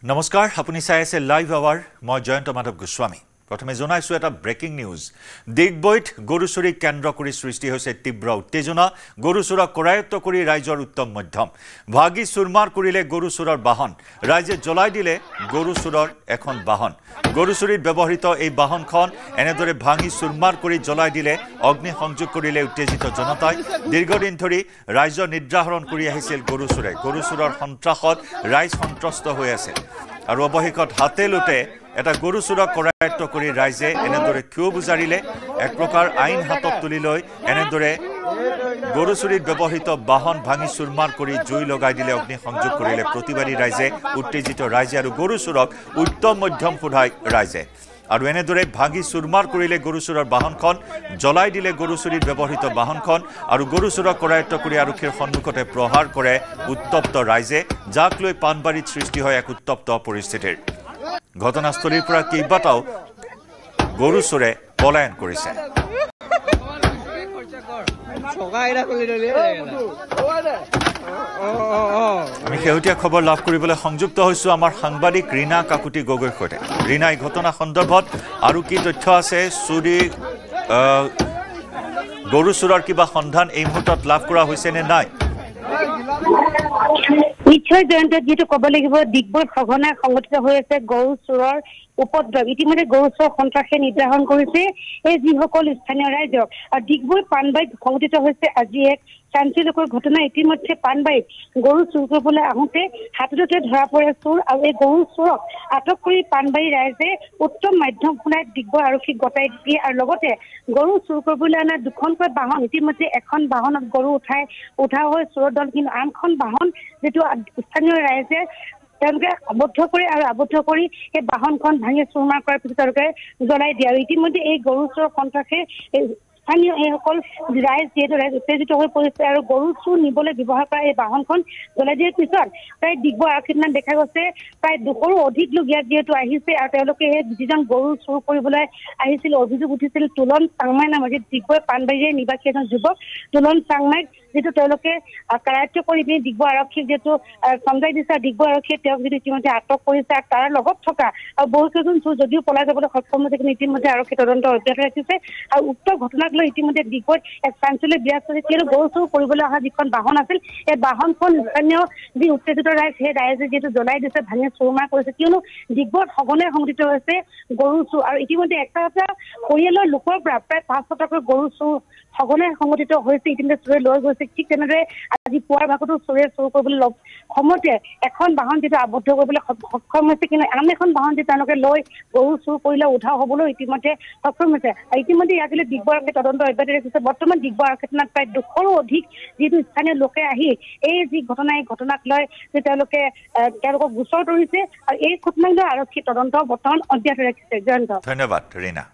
নমস্কাৰ আপুনি চাই আছে লাইভ আৱাৰ মই জয়ন্ত মাধৱ গোস্বামী প্ৰথমে জনাইছো এটা ব্ৰেকিং নিউজ দিগবৈত গৰুচুৰি কেন্দ্ৰ কৰি সৃষ্টি হৈছে তীব্ৰ উত্তেজনা গৰুচুৰা কৰায়ত্ব কৰি ৰাইজৰ উত্তম মধ্যম ভাগি চুৰমাৰ কৰিলে গৰুচুৰৰ বাহন ৰাইজে জ্বলাই দিলে গৰুচুৰৰ এখন বাহন গৰুচুৰিত ব্যৱহৃত এই বাহনখন এনেদৰে ভাঙি চুৰমাৰ কৰি জ্বলাই দিলে অগ্নি সংযোগ কৰিলে উত্তেজিত জনতাই দীৰ্ঘদিন ধৰি ৰাইজৰ নিদ্ৰাহৰণ কৰি আহিছিল গৰুচুৰৰ সন্ত্ৰাসত ৰাইজ সন্ত্ৰস্ত হৈ আছে আৰু অৱশেষত হাতে লুটে এটা গৰুচুৰা কৰায়ত্ব কৰি ৰাইজে এনেদৰে ক্ষোভ উজাৰিলে এক প্ৰকাৰ আইন হাতত তুলি লৈ এনেদৰে গৰুচুৰিত ব্যৱহৃত বাহন ভাঙি চুৰমাৰ কৰি জুই লগাই দিলে অগ্নি সংযোগ কৰিলে প্ৰতিবাদী ৰাইজে উত্তেজিত ৰাইজে আৰু গৰুচুৰক উত্তম মধ্যম সোধাই ৰাইজে আৰু এনেদৰে ভাঙি চুৰমাৰ কৰিলে গৰুচুৰৰ বাহনখন জ্বলাই দিলে গৰুচুৰিত ব্যৱহৃত বাহনখন আৰু গৰুচুৰক কৰায়ত্ব কৰি আৰক্ষীৰ সন্মুখতে প্ৰহাৰ কৰে উত্তপ্ত ৰাইজে যাক লৈ পানবাৰীত সৃষ্টি হয় এক উত্তপ্ত পৰিস্থিতিৰ ঘটনাস্থলীৰ পৰা কেইবাটাও গৰুচুৰে পলায়ন কৰিছে আমি শেহতীয়া খবৰ লাভ কৰিবলৈ সংযুক্ত হৈছো আমাৰ সাংবাদিক ৰীনা কাকুতি গগৈৰ সৈতে ৰীনা এই ঘটনা সন্দৰ্ভত আৰু কি তথ্য আছে গৰুচুৰৰ কিবা সন্ধান এই মুহূৰ্তত লাভ কৰা হৈছে নে নাই নিশ্চয় জয়ন্ত যেহেতু ক'ব লাগিব দিগবৈত সঘনাই সংঘটিত হৈ আছে গৰুচুৰৰ উপদ্ৰৱ ইতিমধ্যে গৰুচুৰ সন্ত্ৰাসে নিৰ্ধাৰণ কৰিছে এই যিসকল স্থানীয় ৰাইজক আৰু দিগবৈ পানবাৰীত সংঘটিত হৈছে আজি এক চাঞ্চল্যকৰ ঘটনা ইতিমধ্যে পানবাৰীত গৰু চুৰ কৰিবলৈ আহোঁতে হাততে ধৰা পৰে চুৰ আৰু এই গৰু চুৰক আটক কৰি পানবাৰী ৰাইজে উত্তম মাধ্যম শুনাই দিগবৈ আৰক্ষীক গতাই দিয়ে আৰু লগতে গৰু চুৰ কৰিবলৈ অনা দুখনকৈ বাহন ইতিমধ্যে এখন বাহনত গৰু উঠা হৈ চোৰৰ দল কিন্তু আনখন বাহন যিটো স্থানীয় ৰাইজে তেওঁলোকে আবদ্ধ কৰি সেই বাহনখন ভাঙি চুৰমাৰ কৰাৰ পিছত তেওঁলোকে জ্বলাই দিয়ে আৰু ইতিমধ্যে এই গৰু চোৰৰ সন্ত্ৰাসে স্থানীয় এইসকল ৰাইজ যিহেতু ৰাইজ উত্তেজিত হৈ পৰিছে আৰু গৰু চুৰ নিবলৈ ব্যৱহাৰ কৰা এই বাহনখন জ্বলাই দিয়াৰ পিছত প্ৰায় দিগবৈ আৰক্ষীত দেখা গৈছে প্ৰায় 200ৰো অধিক লোক ইয়াত যিহেতু আহিছে আৰু তেওঁলোকে সেই যিজন গৰু চুৰ কৰিবলৈ আহিছিল অভিযোগ উঠিছিল তুলন চাংমাই নামৰ যি দিগবৈ পানবাৰীৰ নিবাসী এজন যুৱক তুলন চাংমাইক যিটো তেওঁলোকে কৰায়ত্ব কৰি পিনে দিগবৈ আৰক্ষীক যিহেতু চমজাই দিছে দিগবৈ আৰক্ষীয়ে তেওঁক যিটো ইতিমধ্যে আটক কৰিছে আৰু তাৰ লগত থকা আৰু বহুকেইজন চুৰ যদিও পলাই যাবলৈ সক্ষম হৈছে কিন্তু ইতিমধ্যে আৰক্ষী তদন্ত অব্যাহত ৰাখিছে আৰু উক্ত ঘটনাক লৈ ইতিমধ্যে দিগবৈত এক চাঞ্চল্য বিৰাজ কৰিছে কিয়নো গৰু চুৰ কৰিবলৈ অহা যিখন বাহন আছিল এই বাহনখন স্থানীয় যি উত্তেজিত ৰাইজ সেই ৰাইজে যিহেতু জ্বলাই দিছে ভাঙি চুৰমাৰ কৰিছে কিয়নো দিগবৈত সঘনাই সংঘটিত হৈছে গৰু চুৰ আৰু ইতিমধ্যে এটা পৰিয়ালৰ লোকৰ পৰা প্ৰায় 500টাকৈ গৰু চুৰ সঘনাই সংঘটিত হৈছে ইতিমধ্যে চুৰে লৈ গৈছে ঠিক তেনেদৰে আজি পুৱাৰ ভাগতো চুৰে চুৰ কৰিবলৈ সময়তে এখন বাহন যিটো আবদ্ধ কৰিবলৈ সক্ষম হৈছে কিন্তু আন এখন বাহন যি তেওঁলোকে লৈ গৰু চুৰ কৰিলে উধাও হ'বলৈ ইতিমধ্যে সক্ষম হৈছে আৰু ইতিমধ্যে ইয়াক লৈ দিগবৈ আৰক্ষীয়ে তদন্ত অব্যাহত ৰাখিছে বৰ্তমান দিগবৈ আৰক্ষী থানাত প্ৰায় 200ৰো অধিক যিটো স্থানীয় লোকে আহি এই যি ঘটনাক লৈ যে তেওঁলোকক গোচৰ তৰিছে আৰু এই ঘটনাক লৈ আৰক্ষী তদন্ত বৰ্তমান অব্যাহত ৰাখিছে জয়ন্ত ধন্যবাদ ৰীনা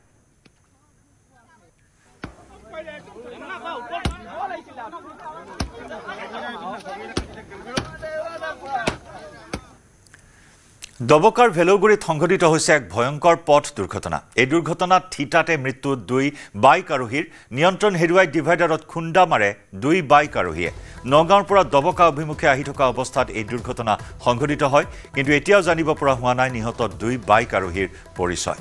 দবকাৰ ভেলৌগুৰিত সংঘটিত হৈছে এক ভয়ংকৰ পথ দুৰ্ঘটনা এই দুৰ্ঘটনাত থিতাতে মৃত্যু 2 বাইক আৰোহীৰ নিয়ন্ত্ৰণ হেৰুৱাই ডিভাইডাৰত খুন্দা মাৰে 2 বাইক আৰোহীয়ে নগাঁৱৰ পৰা দবকা অভিমুখে আহি থকা অৱস্থাত এই দুৰ্ঘটনা সংঘটিত হয় কিন্তু এতিয়াও জানিব পৰা হোৱা নাই নিহত 2 বাইক আৰোহীৰ পৰিচয়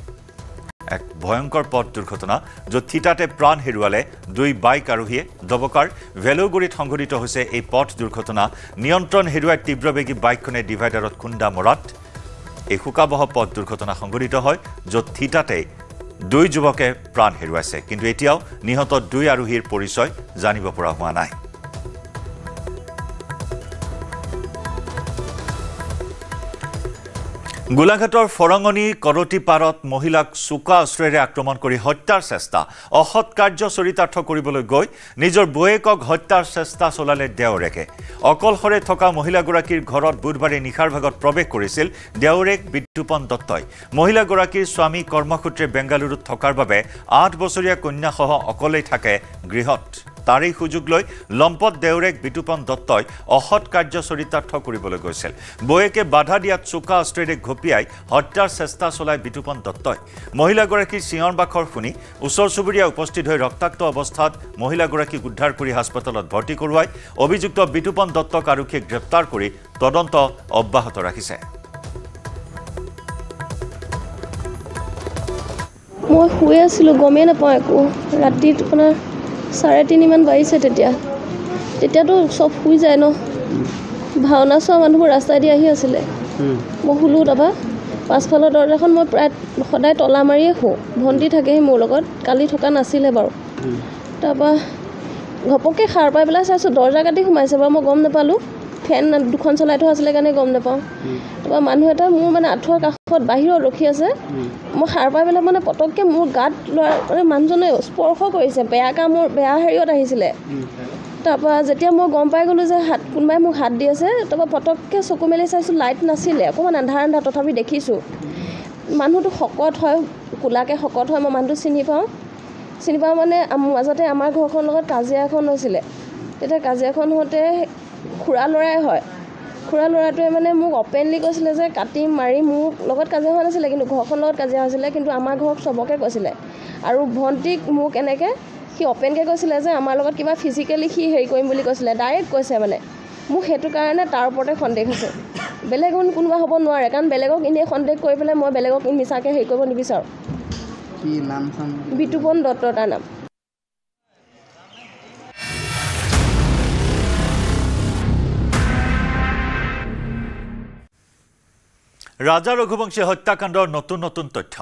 এক ভয়ংকৰ পথ দুৰ্ঘটনা য'ত থিতাতে প্ৰাণ হেৰুৱালে 2 বাইক আৰোহীয়ে দবকাৰ ভেলৌগুৰিত সংঘটিত হৈছে এই পথ দুৰ্ঘটনা নিয়ন্ত্ৰণ হেৰুৱাই তীব্ৰবেগী বাইকখনে ডিভাইডাৰত খুন্দা মৰাত এই শোকাবহ পথ দুৰ্ঘটনা সংঘটিত হয় য'ত থিতাতে 2 যুৱকে প্ৰাণ হেৰুৱাইছে কিন্তু এতিয়াও নিহত 2 আৰোহীৰ পৰিচয় জানিব পৰা হোৱা নাই গোলাঘাটৰ ফৰঙনি কৰতি পাৰত মহিলাক চোকা অস্ত্ৰেৰে আক্ৰমণ কৰি হত্যাৰ চেষ্টা অসৎ কাৰ্য চৰিতাৰ্থ কৰিবলৈ গৈ নিজৰ বয়েকক হত্যাৰ চেষ্টা চলালে দেওৰেকে অকলশৰে থকা মহিলাগৰাকীৰ ঘৰত বুধবাৰে নিশাৰ ভাগত প্ৰৱেশ কৰিছিল দেওৰেক বিদ্যুপন দত্তই মহিলাগৰাকীৰ স্বামী কৰ্মসূত্ৰে বেংগালুৰুত থকাৰ বাবে 8 বছৰীয়া কন্যাসহ অকলেই থাকে গৃহত তাৰে সুযোগ লৈ লম্পট দেওৰেক বিদ্যুপন দত্তই অসৎ কাৰ্য চৰিতাৰ্থ কৰিবলৈ গৈছিল বয়েকে বাধা দিয়াত চোকা অস্ত্ৰেৰে ঘপিয়াই হত্যাৰ চেষ্টা চলাই বিদ্যুপন দত্তই মহিলাগৰাকীৰ চিঞৰ বাখৰ শুনি ওচৰ চুবুৰীয়া উপস্থিত হৈ ৰক্তাক্ত অৱস্থাত মহিলাগৰাকীক উদ্ধাৰ কৰি হাস্পতালত ভৰ্তি কৰোৱাই অভিযুক্ত বিদ্যুপন দত্তক আৰক্ষীয়ে গ্ৰেপ্তাৰ কৰি তদন্ত অব্যাহত ৰাখিছে শুই আছিলোঁ গমেই নাপাওঁ একো ৰাতি আপোনাৰ 3:30 মান বাজিছে তেতিয়াতো চব শুই যায় ন ভাওনা চোৱা মানুহবোৰ ৰাস্তাই দি আহি আছিলে মই শুলোঁ তাৰপৰা পাছফালৰ দৰজাখন মই প্ৰায় সদায় তলা মাৰিয়ে শুওঁ ভণ্টি থাকেহি মোৰ লগত কালি থকা নাছিলে বাৰু তাৰপৰা ঘপককৈ সাৰ পাই পেলাই চাইছোঁ দৰজা কাটি সোমাইছে বাৰু মই গম নাপালোঁ ফেন দুখন চলাই থোৱা আছিলে কাৰণে গম নাপাওঁ তাৰপৰা মানুহ এটা মোৰ মানে আঁঠুৱাৰ কাষত বাহিৰত ৰখি আছে মই সাৰ পাই পেলাই মানে পটককৈ মোৰ গাত মানে মানুহজনে স্পৰ্শ কৰিছে বেয়া হেৰিয়ত আহিছিলে তাৰপৰা যেতিয়া মই গম পাই গ'লোঁ যে কোনোবাই মোক হাত দি আছে তাৰপৰা পটককৈ চকু মেলি চাইছোঁ লাইট নাছিলে অকণমান আন্ধাৰ তথাপি দেখিছোঁ মানুহটো শকত হয় কোলাকৈ শকত হয় মই মানুহটো চিনি পাওঁ মানে মাজতে আমাৰ ঘৰখনৰ লগত কাজিয়া এখন হৈছিলে তেতিয়া কাজিয়াখন হওঁতে খুৰা ল'ৰাই হয় খুৰা ল'ৰাটোৱে মানে মোক অপেনলি কৈছিলে যে কাটিম মাৰিম মোৰ লগত কাজিয়া হোৱা নাছিলে কিন্তু ঘৰখনৰ লগত কাজিয়া হৈছিলে কিন্তু আমাৰ ঘৰত চবকে কৈছিলে আৰু ভণ্টিক মোক এনেকৈ সি অপেনকৈ কৈছিলে যে আমাৰ লগত কিবা ফিজিকেলি সি হেৰি কৰিম বুলি কৈছিলে ডাইৰেক্ট কৈছে মানে মোক সেইটো কাৰণে তাৰ ওপৰতে সন্দেহ হৈছে বেলেগ কোনোবা হ'ব নোৱাৰে কাৰণ বেলেগক এনেই সন্দেহ কৰি পেলাই মই বেলেগক মিছাকৈ হেৰি কৰিব নিবিচাৰোঁ কি নাম বিতুপন দত্ত তাৰ নাম ৰাজা ৰঘুবংশী হত্যাকাণ্ডৰ নতুন তথ্য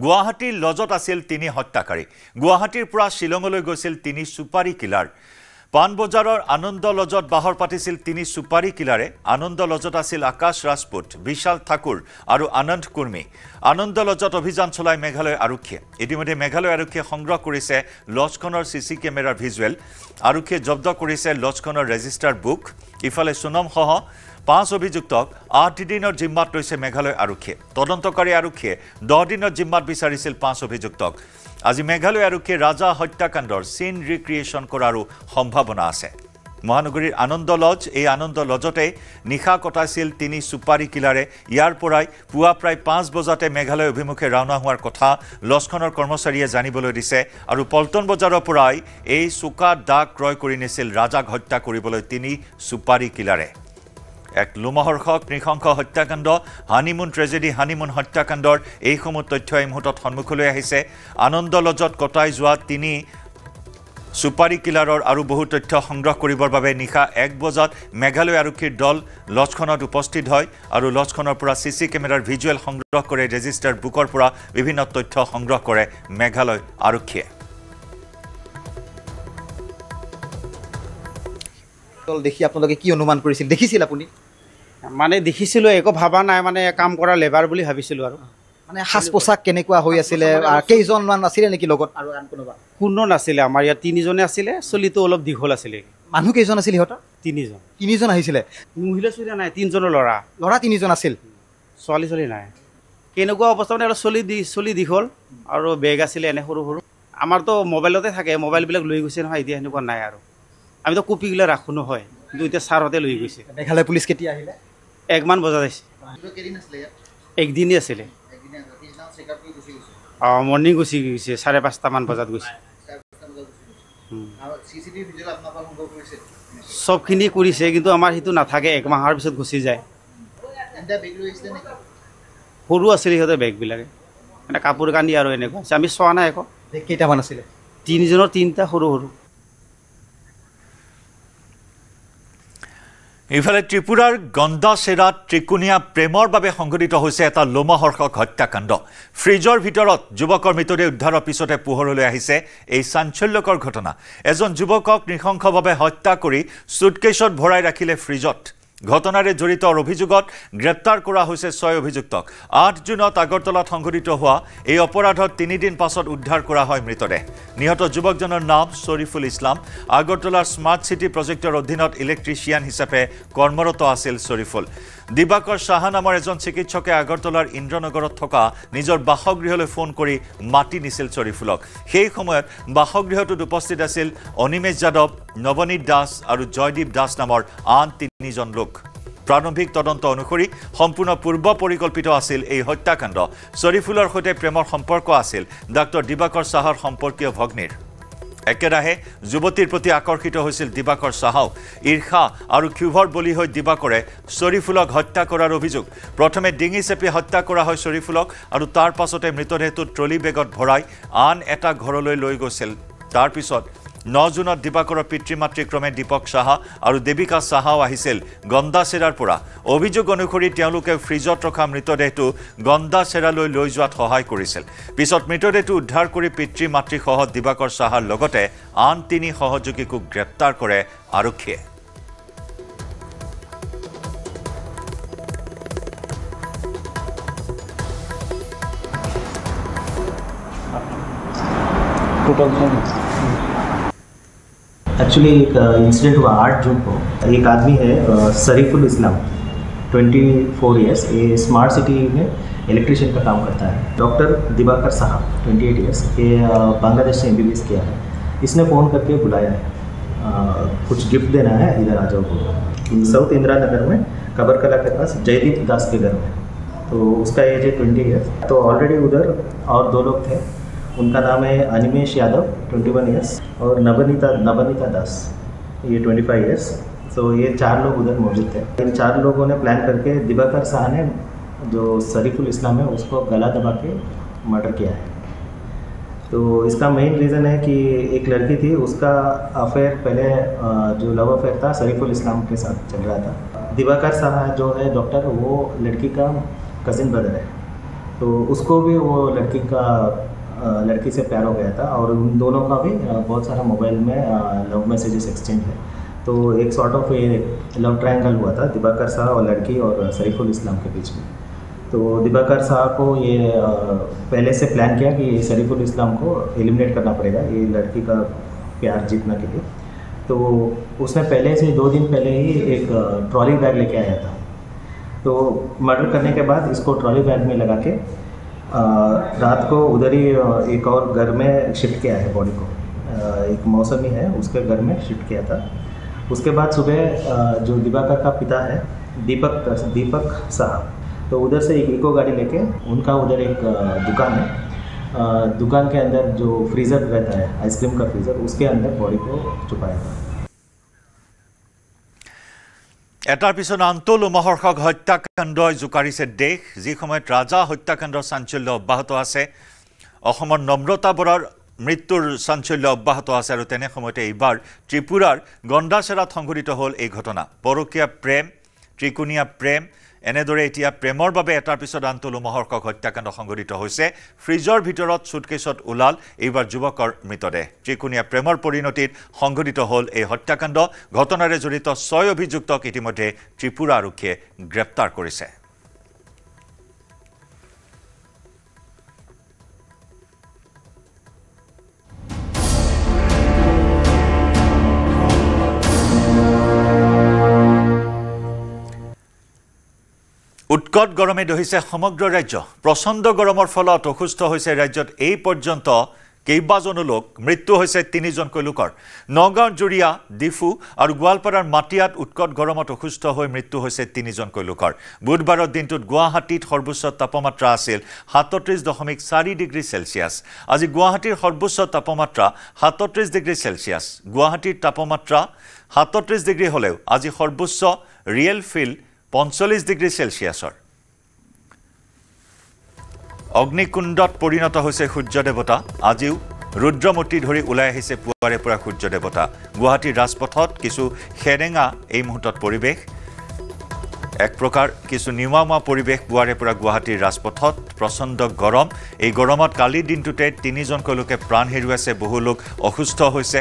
গুৱাহাটীৰ লজত আছিল 3 হত্যাকাৰী গুৱাহাটীৰ পৰা শিলঙলৈ গৈছিল 3 সুপাৰী কিলাৰ পাণবজাৰৰ আনন্দ লজত বাহৰ পাতিছিল 3 সুপাৰী কিলাৰে আনন্দ লজত আছিল আকাশ ৰাজপুত বিশাল ঠাকুৰ আৰু আনন্দ কুৰ্মী আনন্দ লজত অভিযান চলাই মেঘালয় আৰক্ষীয়ে ইতিমধ্যে মেঘালয় আৰক্ষীয়ে সংগ্ৰহ কৰিছে লজখনৰ সিসি কেমেৰাৰ ভিজুৱেল আৰক্ষীয়ে জব্দ কৰিছে লজখনৰ ৰেজিষ্টাৰ বুক ইফালে সোণমসহ 5 অভিযুক্তক 8 দিনৰ জিম্মাত লৈছে মেঘালয় আৰক্ষীয়ে তদন্তকাৰী আৰক্ষীয়ে 10 দিনৰ জিম্মাত বিচাৰিছিল 5 অভিযুক্তক আজি মেঘালয় আৰক্ষীয়ে ৰাজা হত্যাকাণ্ডৰ সিন ৰিক্ৰিয়েশ্যন কৰাৰো সম্ভাৱনা আছে মহানগৰীৰ আনন্দ লজ এই আনন্দ লজতে নিশা কটাইছিল 3 সুপাৰী কিলাৰে ইয়াৰ পৰাই পুৱা প্ৰায় 5 বজাতে মেঘালয় অভিমুখে ৰাওনা হোৱাৰ কথা লজখনৰ কৰ্মচাৰীয়ে জানিবলৈ দিছে আৰু পল্টন বজাৰৰ পৰাই এই চুকা দাগ ক্ৰয় কৰি নিছিল ৰাজাক হত্যা কৰিবলৈ 3 সুপাৰী কিলাৰে এক লোমহৰ্ষক নৃশংস হত্যাকাণ্ড হানিমুন ট্ৰেজেডি হানিমুন হত্যাকাণ্ডৰ এই সমূহ তথ্য এই মুহূৰ্তত সন্মুখলৈ আহিছে আনন্দ লজত কটাই যোৱা 3 সুপাৰী কিলাৰৰ আৰু বহু তথ্য সংগ্ৰহ কৰিবৰ বাবে নিশা 1 বজাত মেঘালয় আৰক্ষীৰ দল লজখনত উপস্থিত হয় আৰু লজখনৰ পৰা সিসি কেমেৰাৰ ভিজুৱেল সংগ্ৰহ কৰে ৰেজিষ্টাৰ বুকৰ পৰা বিভিন্ন তথ্য সংগ্ৰহ কৰে মেঘালয় আৰক্ষীয়ে দেখি আপোনালোকে কি অনুমান কৰিছিল দেখিছিল আপুনি মানে দেখিছিলোঁ একো ভাবা নাই মানে কাম কৰা লেবাৰ বুলি ভাবিছিলোঁ আৰু মানে সাজ পোছাক কেনেকুৱা হৈ আছিলে কেইজনমান আছিলে নেকি লগত আৰু আন কোনোবা কোনো নাছিলে আমাৰ ইয়াত 3 জনে আছিলে চলিটো অলপ দীঘল আছিলে মানুহ কেইজন আছিল সিহঁতৰ 3 জন আহিছিলে মহিলা চলি নাই 3 জনৰ ল'ৰা 3 জন আছিল ছোৱালী চলি নাই কেনেকুৱা অৱস্থা মানে অলপ চলি দীঘল আৰু বেগ আছিলে এনে সৰু আমাৰতো মোবাইলতে থাকে মোবাইলবিলাক লৈ গৈছে নহয় এতিয়া সেনেকুৱা নাই আৰু আমিতো কপিগিলা ৰাখোঁ নহয় কিন্তু এতিয়া ছাৰহঁতে লৈ গৈছে মেঘালয় পুলিচ কেতিয়া আহিলে 1 মান বজাত আহিছে একদিনেই আছিলে মৰ্ণিং গুচি গৈছে 5:30 মান বজাত গৈছে চবখিনি কৰিছে কিন্তু আমাৰ সেইটো নাথাকে 1 মাহৰ পিছত গুচি যায় সৰু আছিলে সিহঁতৰ বেগবিলাকে মানে কাপোৰ কানি আৰু এনেকুৱা আমি চোৱা নাই আকৌ কেইটামান আছিলে 3 জনৰ 3টা সৰু ইফালে ত্ৰিপুৰাৰ গণ্ডাচেৰাত ত্ৰিকোণীয়া প্ৰেমৰ বাবে সংঘটিত হৈছে এটা লোমহৰ্ষক হত্যাকাণ্ড ফ্ৰিজৰ ভিতৰত যুৱকৰ মৃতদেহ উদ্ধাৰৰ পিছতে পোহৰলৈ আহিছে এই চাঞ্চল্যকৰ ঘটনা এজন যুৱকক নৃশংসভাৱে হত্যা কৰি সুটকেছত ভৰাই ৰাখিলে ফ্ৰিজত ঘটনাৰে জড়িত অভিযোগত গ্ৰেপ্তাৰ কৰা হৈছে 6 অভিযুক্তক 8 জুনত আগৰতলাত সংঘটিত হোৱা এই অপৰাধত 3 দিন পাছত উদ্ধাৰ কৰা হয় মৃতদেহ নিহত যুৱকজনৰ নাম শৰীফুল ইছলাম আগৰতলাৰ স্মাৰ্ট সিটি প্ৰজেক্টৰ অধীনত ইলেক্ট্ৰিচিয়ান হিচাপে কৰ্মৰত আছিল শৰীফুল দিবাকৰ সাহা নামৰ এজন চিকিৎসকে আগৰতলাৰ ইন্দ্ৰনগৰত থকা নিজৰ বাসগৃহলৈ ফোন কৰি মাতি নিছিল শৰীফুলক সেই সময়ত বাসগৃহটোত উপস্থিত আছিল অনিমেশ যাদৱ নৱনীত দাস আৰু জয়দীপ দাস নামৰ আন 3 জন লোক প্ৰাৰম্ভিক তদন্ত অনুসৰি সম্পূৰ্ণ পূৰ্ব পৰিকল্পিত আছিল এই হত্যাকাণ্ড শৰীফুলৰ সৈতে প্ৰেমৰ সম্পৰ্ক আছিল ডাক্তৰ দিবাকৰ সাহাৰ সম্পৰ্কীয় ভগ্নীৰ একেৰাহে যুৱতীৰ প্ৰতি আকৰ্ষিত হৈছিল দিবাকৰ সাহাও ঈৰ্ষা আৰু ক্ষোভৰ বলি হৈ দিবাকৰে শৰীফুলক হত্যা কৰাৰ অভিযোগ প্ৰথমে ডিঙি চেপি হত্যা কৰা হয় শৰীফুলক আৰু তাৰ পাছতে মৃতদেহটো ট্ৰলি বেগত ভৰাই আন এটা ঘৰলৈ লৈ গৈছিল তাৰ পিছত 9 জুনত দিবাকৰৰ পিতৃ-মাতৃ ক্ৰমে দীপক সাহা আৰু দেবিকা সাহাও আহিছিল গন্দাচেৰাৰ পৰা অভিযোগ অনুসৰি তেওঁলোকে ফ্ৰিজত ৰখা মৃতদেহটো গন্দাচেৰালৈ লৈ যোৱাত সহায় কৰিছিল পিছত মৃতদেহটো উদ্ধাৰ কৰি পিতৃ-মাতৃ সহ দিবাকৰ সাহাৰ লগতে আন 3 সহযোগীকো গ্ৰেপ্তাৰ কৰে আৰক্ষীয়ে एक्चुअली एक इंसिडेंट हुआ 8 जून को एक आदमी है शरीफुल इस्लाम 24 इयर्स ये स्मार्ट सिटी में इलेक्ट्रिशियन का काम करता है डॉक्टर दिबाकर साहब 28 इयर्स ये बांग्लादेश से MBBS किया है इसने फ़ोन करके बुलाया है कुछ गिफ्ट देना है इधर आ जाओ साउथ इंदिरा नगर में कबरकला के पास जयदीप दास के घर में तो उसका एज है 20 इयर्स तो ऑलरेडी उधर और 2 लोग थे उनका नाम है अनिमेश यादव 21 इयर्स और नवनीता दास ये 25 इयर्स सो ये 4 लोग उधर मौजूद थे इन 4 लोगों ने प्लान करके दिबाकर शाह ने जो शरीफुल इस्लाम है उसको गला दबा के मर्डर किया है तो इसका मेन रीज़न है कि एक लड़की थी उसका अफेयर पहले जो लव अफेयर था शरीफुल इस्लाम के साथ चल रहा था दिबाकर शाह जो है डॉक्टर वो लड़की का कज़िन ब्रदर है तो उसको भी वो लड़की से प्यार हो गया था और उन दोनों का भी बहुत सारा मोबाइल में लव मैसेजेस एक्सचेंज है तो एक सॉर्ट ऑफ ये लव ट्रायंगल हुआ था दिबाकर शाह और लड़की और शरीफुल इस्लाम के बीच में तो दिबाकर शाह को ये पहले से प्लान किया कि शरीफुल इस्लाम को एलिमिनेट करना पड़ेगा ये लड़की का प्यार जीतने के लिए तो उसने पहले से 2 दिन पहले ही एक ट्रॉली बैग लेके आया था तो मर्डर करने के बाद इसको ट्रॉली बैग में लगा के रात को उधर ही एक और घर में शिफ्ट किया है बॉडी को एक मौसमी है उसके घर में शिफ्ट किया था उसके बाद सुबह जो दिबाकर का पिता है दीपक साहब तो उधर से एक इको गाड़ी लेके उनका उधर एक दुकान है दुकान के अंदर जो फ्रीज़र रहता है आइसक्रीम का फ्रीज़र उसके अंदर बॉडी को छुपाया था এটাৰ পিছত আনটো লোমহৰ্ষক হত্যাকাণ্ডই জোকাৰিছে দেশ যি সময়ত ৰাজা হত্যাকাণ্ডৰ চাঞ্চল্য অব্যাহত আছে অসমৰ নম্ৰতা বৰাৰ মৃত্যুৰ চাঞ্চল্য অব্যাহত আছে আৰু তেনে সময়তে এইবাৰ ত্ৰিপুৰাৰ গন্দাচেৰাত সংঘটিত হ'ল এই ঘটনা পৰকীয়া প্ৰেম ত্ৰিকোণীয়া প্ৰেম এনেদৰে এতিয়া প্ৰেমৰ বাবে এটাৰ পিছত আনটো লোমহৰ্ষক হত্যাকাণ্ড সংঘটিত হৈছে ফ্ৰিজৰ ভিতৰত সুটকেছত ওলাল এইবাৰ যুৱকৰ মৃতদেহ ত্ৰিকোণীয়া প্ৰেমৰ পৰিণতিত সংঘটিত হ'ল এই হত্যাকাণ্ড ঘটনাৰে জড়িত 6 অভিযুক্তক ইতিমধ্যে ত্ৰিপুৰা আৰক্ষীয়ে গ্ৰেপ্তাৰ কৰিছে উৎকট গৰমে দহিছে সমগ্ৰ ৰাজ্য প্ৰচণ্ড গৰমৰ ফলত অসুস্থ হৈছে ৰাজ্যত এই পৰ্যন্ত কেইবাজনো লোক মৃত্যু হৈছে 3 জনকৈ লোকৰ নগাঁও জুৰিয়া ডিফু আৰু গোৱালপাৰাৰ মাটিয়াত উৎকট গৰমত অসুস্থ হৈ মৃত্যু হৈছে 3 জনকৈ লোকৰ বুধবাৰৰ দিনটোত গুৱাহাটীত সৰ্বোচ্চ তাপমাত্ৰা আছিল 37.4 ডিগ্ৰী সেলসিয়াছ আজি গুৱাহাটীৰ সৰ্বোচ্চ তাপমাত্ৰা 37 ডিগ্ৰী সেলসিয়াছ গুৱাহাটীৰ তাপমাত্ৰা 37 ডিগ্ৰী হলেও আজি সৰ্বোচ্চ ৰিয়েল ফিল 45 ডিগ্ৰী সেলসিয়াছৰ অগ্নিকুণ্ডত পৰিণত হৈছে সূৰ্য দেৱতা আজিও ৰুদ্ৰমূৰ্তি ধৰি ওলাই আহিছে পুৱাৰে পৰা সূৰ্য দেৱতা গুৱাহাটীৰ ৰাজপথত কিছু খেৰেঙা এই মুহূৰ্তত পৰিৱেশ এক প্ৰকাৰ কিছু নিমামা পৰিৱেশ পুৱাৰে পৰা গুৱাহাটীৰ ৰাজপথত প্ৰচণ্ড গৰম এই গৰমত কালি দিনটোতে 3 জনকৈ লোকে প্ৰাণ হেৰুৱাইছে বহু লোক অসুস্থ হৈছে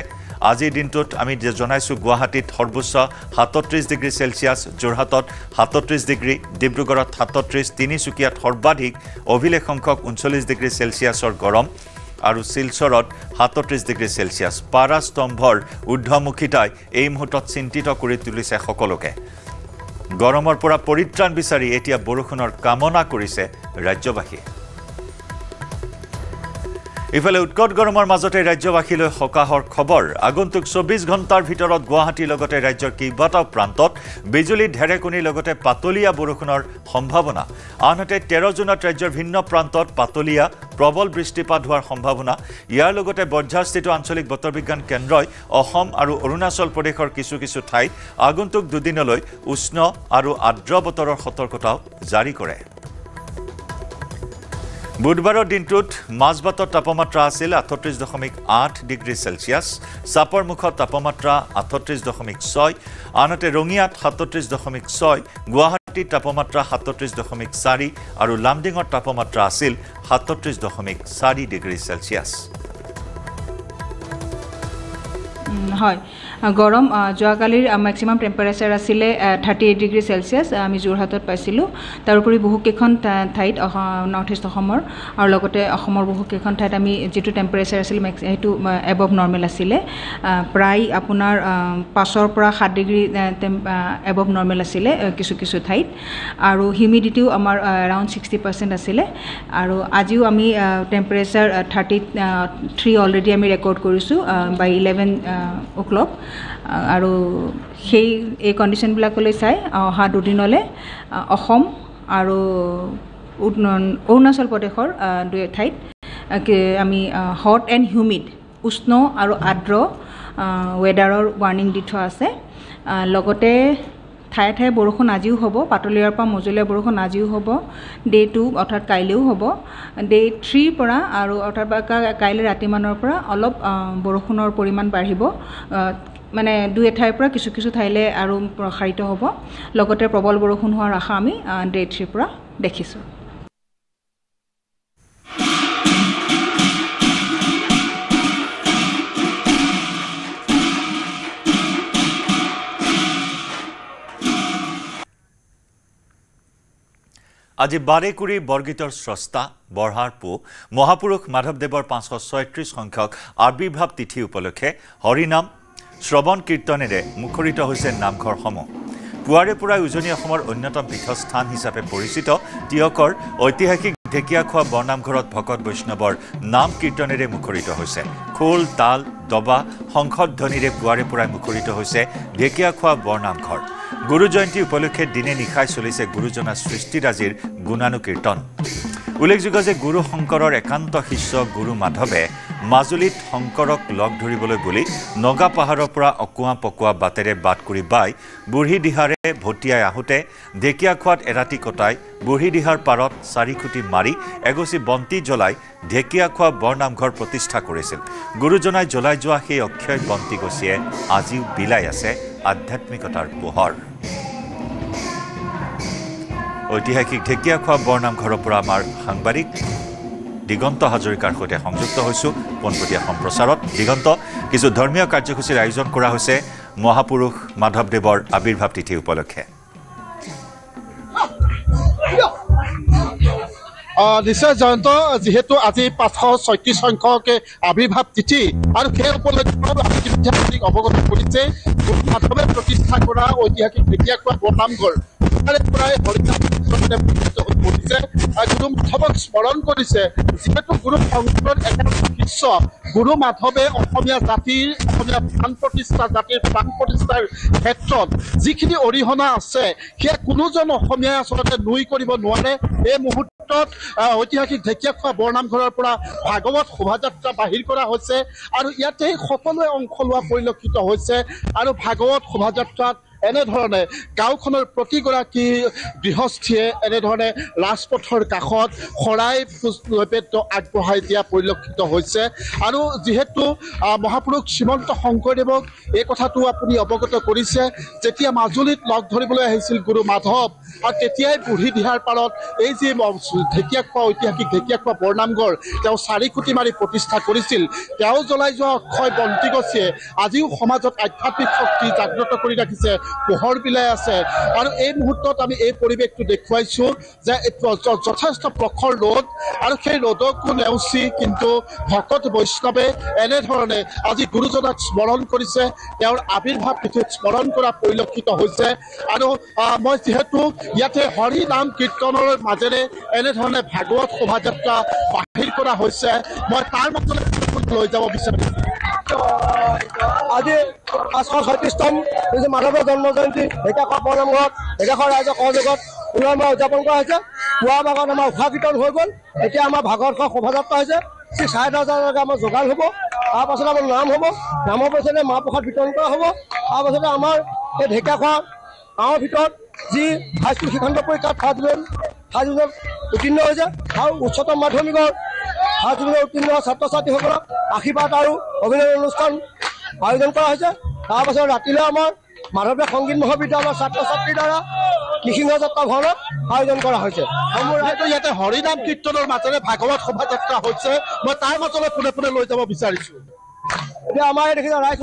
আজিৰ দিনটোত আমি জনাইছো গুৱাহাটীত সৰ্বোচ্চ 37 ডিগ্ৰী সেলসিয়াছ যোৰহাটত 37 ডিগ্ৰী ডিব্ৰুগড়ত 37 তিনিচুকীয়াত সৰ্বাধিক অভিলেখ সংখ্যক 39 ডিগ্ৰী সেলসিয়াছৰ গৰম আৰু শিলচৰত 37 ডিগ্ৰী সেলসিয়াছ পাৰা স্তম্ভৰ ঊৰ্ধ্বমুখিতাই এই মুহূৰ্তত চিন্তিত কৰি তুলিছে সকলোকে গৰমৰ পৰা পৰিত্ৰাণ বিচাৰি এতিয়া বৰষুণৰ কামনা কৰিছে ৰাজ্যবাসীয়ে ইফালে উৎকট গৰমৰ মাজতে ৰাজ্যবাসীলৈ সকাহৰ খবৰ আগন্তুক 24 ঘণ্টাৰ ভিতৰত গুৱাহাটীৰ লগতে ৰাজ্যৰ কেইবাটাও প্ৰান্তত বিজুলী ঢেৰেকণিৰ লগতে পাতলীয়া বৰষুণৰ সম্ভাৱনা আনহাতে 13 জুনত ৰাজ্যৰ ভিন্ন প্ৰান্তত পাতলীয়া প্ৰবল বৃষ্টিপাত হোৱাৰ সম্ভাৱনা ইয়াৰ লগতে বজ্ৰস্থিত আঞ্চলিক বতৰ বিজ্ঞান কেন্দ্ৰই অসম আৰু অৰুণাচল প্ৰদেশৰ কিছু ঠাইত আগন্তুক দুদিনলৈ উষ্ণ আৰু আৰ্দ্ৰ বতৰৰ সতৰ্কতাও জাৰি কৰে বুধবাৰৰ দিনটোত মাজবাটৰ তাপমাত্ৰা আছিল 38.8 ডিগ্ৰী সেলসিয়াছ চাপৰ মুখত তাপমাত্ৰা 38.6 আনহাতে ৰঙিয়াত 37.6 গুৱাহাটীত তাপমাত্ৰা 37.4 আৰু লামডিঙৰ তাপমাত্ৰা আছিল 37.4 ডিগ্ৰী সেলসিয়াছ হয় গৰম যোৱাকালিৰ ম্যাক্সিমাম টেম্পাৰেচাৰ আছিল 38 ডিগ্ৰী সেলসিয়াছ আমি যোৰহাটত পাইছিলোঁ তাৰোপৰি বহুকেইখন ঠাইত নৰ্থ ইষ্ট অসমৰ আৰু লগতে অসমৰ বহুকেইখন ঠাইত আমি যেটো টেম্পাৰেচাৰ আছিল সেইটো এবভ নৰ্মেল আছিল প্ৰায় আপোনাৰ 5 পৰা 7 ডিগ্ৰী এবভ নৰ্মেল আছিল কিছু ঠাইত আৰু হিউমিডিটিও আমাৰ এৰাউণ্ড 60% আছিল আৰু আজিও আমি টেম্পাৰেচাৰ 33 অলৰেডি আমি ৰেকৰ্ড কৰিছোঁ বাই 11 o'clock আৰু সেই এই কণ্ডিশ্যনবিলাকলৈ চাই অহা দুদিনলৈ অসম আৰু অৰুণাচল প্ৰদেশৰ দুই ঠাইত আমি হট এণ্ড হিউমিড উষ্ণ আৰু আৰ্দ্ৰ ৱেডাৰৰ ৱাৰ্ণিং দি থোৱা আছে লগতে ঠায়ে ঠায়ে বৰষুণ আজিও হ'ব পাতলীয়াৰ পৰা মজলীয়া বৰষুণ আজিও হ'ব ডে 2 অৰ্থাৎ কাইলৈও হ'ব ডে 3 পৰা আৰু অৰ্থাৎ কাইলৈ ৰাতিমানৰ পৰা অলপ বৰষুণৰ পৰিমাণ বাঢ়িব মানে দুই এঠাইৰ পৰা কিছু ঠাইলৈ আৰু প্ৰসাৰিত হ'ব লগতে প্ৰবল বৰষুণ হোৱাৰ আশা আমি ডে 3 পৰা দেখিছোঁ আজি বাৰেকুৰি বৰগীতৰ স্ৰষ্টা বৰহাৰ পু মহাপুৰুষ মাধৱদেৱৰ 536 সংখ্যক আবিৰ্ভাৱ তিথি উপলক্ষে হৰিনাম শ্ৰৱণ কীৰ্তনেৰে মুখৰিত হৈছে নামঘৰসমূহ পুৱাৰে পৰাই উজনি অসমৰ অন্যতম পীঠস্থান হিচাপে পৰিচিত টিয়কৰ ঐতিহাসিক ঢেকিয়াখোৱা বৰনামঘৰত ভকত বৈষ্ণৱৰ নাম কীৰ্তনেৰে মুখৰিত হৈছে খোল তাল দবা শংখধ্বনিৰে পুৱাৰে পৰাই মুখৰিত হৈছে ঢেকিয়াখোৱা বৰনামঘৰ গুৰু জয়ন্তী উপলক্ষে দিনে নিশাই চলিছে গুৰুজনাৰ সৃষ্টিৰাজিৰ গুণানুকীৰ্তন উল্লেখযোগ্য যে গুৰু শংকৰৰ একান্ত শিষ্য গুৰু মাধৱে মাজুলীত শংকৰক লগ ধৰিবলৈ বুলি নগা পাহাৰৰ পৰা অকুৱা পকুৱা বাটেৰে বাট কৰি বাই বুঢ়ীদিহাৰে ভটিয়াই আহোঁতে ঢেকিয়াখোৱাত এৰাতি কটাই বুঢ়ীদিহাৰ পাৰত 4 খুঁটি মাৰি এগছি বন্তি জ্বলাই ঢেকিয়াখোৱা বৰনামঘৰ প্ৰতিষ্ঠা কৰিছিল গুৰুজনাই জ্বলাই যোৱা সেই অক্ষয় বন্তি গছিয়ে আজিও বিলাই আছে আধ্যাত্মিকতাৰ পোহৰ ঐতিহাসিক ঢেকিয়াখোৱা বৰনামঘৰৰ পৰা আমাৰ সাংবাদিক দিগন্ত হাজৰিকাৰ সৈতে সংযুক্ত হৈছোঁ পোনপটীয়া সম্প্ৰচাৰত দিগন্ত কিছু ধৰ্মীয় কাৰ্যসূচীৰ আয়োজন কৰা হৈছে মহাপুৰুষ মাধৱদেৱৰ আবিৰ্ভাৱ তিথি উপলক্ষে নিশ্চয় জয়ন্ত যেহেতু আজি 536 সংখ্যক আবিৰ্ভাৱ তিথি আৰু সেই উপলক্ষে অৱগত কৰিছে মাধৱে প্ৰতিষ্ঠা কৰা ঐতিহাসিক ঢেকিয়াখোৱা বৰনামঘৰ প্ৰায় গুৰু মাধৱক স্মৰণ কৰিছে যিহেতু গুৰু শংকৰৰ একান্ত শিষ্য গুৰু মাধৱে অসমীয়া জাতিৰ অসমীয়া জাতিৰ প্ৰাণ প্ৰতিষ্ঠাৰ ক্ষেত্ৰত যিখিনি অৰিহণা আছে সেয়া কোনোজন অসমীয়াই আচলতে নুই কৰিব নোৱাৰে এই মুহূৰ্তত ঐতিহাসিক ঢেকিয়াখোৱা বৰনামঘৰৰ পৰা ভাগৱত শোভাযাত্ৰা বাহিৰ কৰা হৈছে আৰু ইয়াতে সকলোৱে অংশ লোৱা পৰিলক্ষিত হৈছে আৰু ভাগৱত শোভাযাত্ৰাত এনেধৰণে গাঁওখনৰ প্ৰতিগৰাকী গৃহস্থীয়ে এনেধৰণে ৰাজপথৰ কাষত শৰাই নৈবেদ্য আগবঢ়াই দিয়া পৰিলক্ষিত হৈছে আৰু যিহেতু মহাপুৰুষ শ্ৰীমন্ত শংকৰদেৱক এই কথাটো আপুনি অৱগত কৰিছে যেতিয়া মাজুলীত লগ ধৰিবলৈ আহিছিল গুৰু মাধৱ আৰু তেতিয়াই বুঢ়ীদিহাৰ পাৰত এই যি ঢেকিয়াখোৱা ঐতিহাসিক ঢেকিয়াখোৱা বৰনামঘৰ তেওঁ 4 খুঁটি মাৰি প্ৰতিষ্ঠা কৰিছিল তেওঁ জ্বলাই যোৱা অক্ষয় বন্তি গছিয়ে আজিও সমাজত আধ্যাত্মিক শক্তি জাগ্ৰত কৰি ৰাখিছে পোহৰ বিলাই আছে আৰু এই মুহূৰ্তত আমি এই পৰিৱেশটো দেখুৱাইছোঁ যে যথেষ্ট প্ৰখৰ ৰ'দ আৰু সেই ৰ'দকো নেওচি কিন্তু ভকত বৈষ্ণৱে এনেধৰণে আজি গুৰুজনাক স্মৰণ কৰিছে তেওঁৰ আবিৰ্ভাৱ তিথিত স্মৰণ কৰা পৰিলক্ষিত হৈছে আৰু মই যিহেতু ইয়াতে হৰি নাম কীৰ্তনৰ মাজেৰে এনেধৰণে ভাগৱত শোভাযাত্ৰা বাহিৰ কৰা হৈছে মই তাৰ মাজলৈ লৈ যাব বিচাৰিছোঁ আজি 536তম মাধৱৰ জন্ম জয়ন্তী ঢেকীয়াখোৱা বৰনামঘৰত ঢেকীয়াখোৱা ৰাইজৰ সহযোগত উলহ-মালহেৰে উদযাপন কৰা হৈছে পুৱা ভাগত আমাৰ উষা কীৰ্তন হৈ গ'ল এতিয়া আমাৰ ভাগৱত শোভাযাত্ৰা হৈছে ঠিক 10:30 আমাৰ যোগান হ'ব তাৰপাছত আমাৰ নাম হ'ব নামৰ পাছতে মাহ প্ৰসাদ বিতৰণ কৰা হ'ব তাৰপাছতে আমাৰ এই ঢেকীয়াখোৱা গাঁৱৰ ভিতৰত যি হাইস্কুল শিক্ষান্ত পৰীক্ষাত ফাৰ্ষ্ট ডিভিজন উত্তীৰ্ণ হৈছে আৰু উচ্চতম মাধ্যমিকৰ ফাৰ্ষ্ট ডিভিজন উত্তীৰ্ণ ছাত্ৰ ছাত্ৰীসকলক আশীৰ্বাদ আৰু অভিনন্দন অনুষ্ঠান আয়োজন কৰা হৈছে তাৰপাছত ৰাতিলৈ আমাৰ মাধৱদেৱ সংগীত মহাবিদ্যালয়ৰ ছাত্ৰ ছাত্ৰীৰ দ্বাৰা নিসিংহ যাত্ৰা ভাওনা আয়োজন কৰা হৈছে ইয়াতে হৰিনাম কীৰ্তনৰ মাজেৰে ভাগৱত শোভাযাত্ৰা হৈছে মই তাৰ মাজলৈ পোনে পোনে লৈ যাব বিচাৰিছোঁ এতিয়া আমাৰ এই দেখিছে ৰাইজ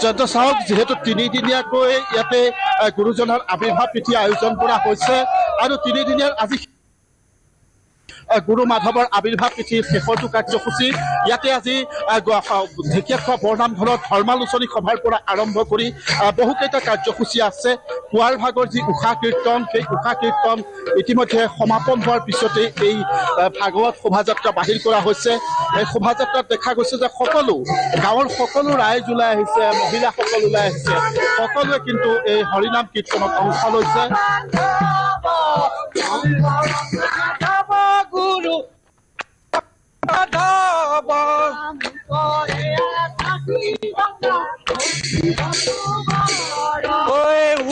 যজ্ঞ চাওক যিহেতু 3দিনীয়াকৈ ইয়াতে গুৰুজনাৰ আবিৰ্ভাৱ তিথি আয়োজন কৰা হৈছে আৰু 3দিনীয়াৰ আজি গুৰু মাধৱৰ আবিৰ্ভাৱ তিথিৰ শেষৰটো কাৰ্যসূচী ইয়াতে আজি ঢেকীয়াখোৱা বৰনামঘৰত ধৰ্মালোচনী সভাৰ পৰা আৰম্ভ কৰি বহুকেইটা কাৰ্যসূচী আছে পুৱাৰ ভাগৰ যি উষা কীৰ্তন সেই উষা কীৰ্তন ইতিমধ্যে সমাপন হোৱাৰ পিছতে এই ভাগৱত শোভাযাত্ৰা বাহিৰ কৰা হৈছে এই শোভাযাত্ৰাত দেখা গৈছে যে সকলো গাঁৱৰ সকলো ৰাইজ ওলাই আহিছে মহিলাসকল ওলাই আহিছে সকলোৱে কিন্তু এই হৰিনাম কীৰ্তনত অংশ লৈছে গুৰু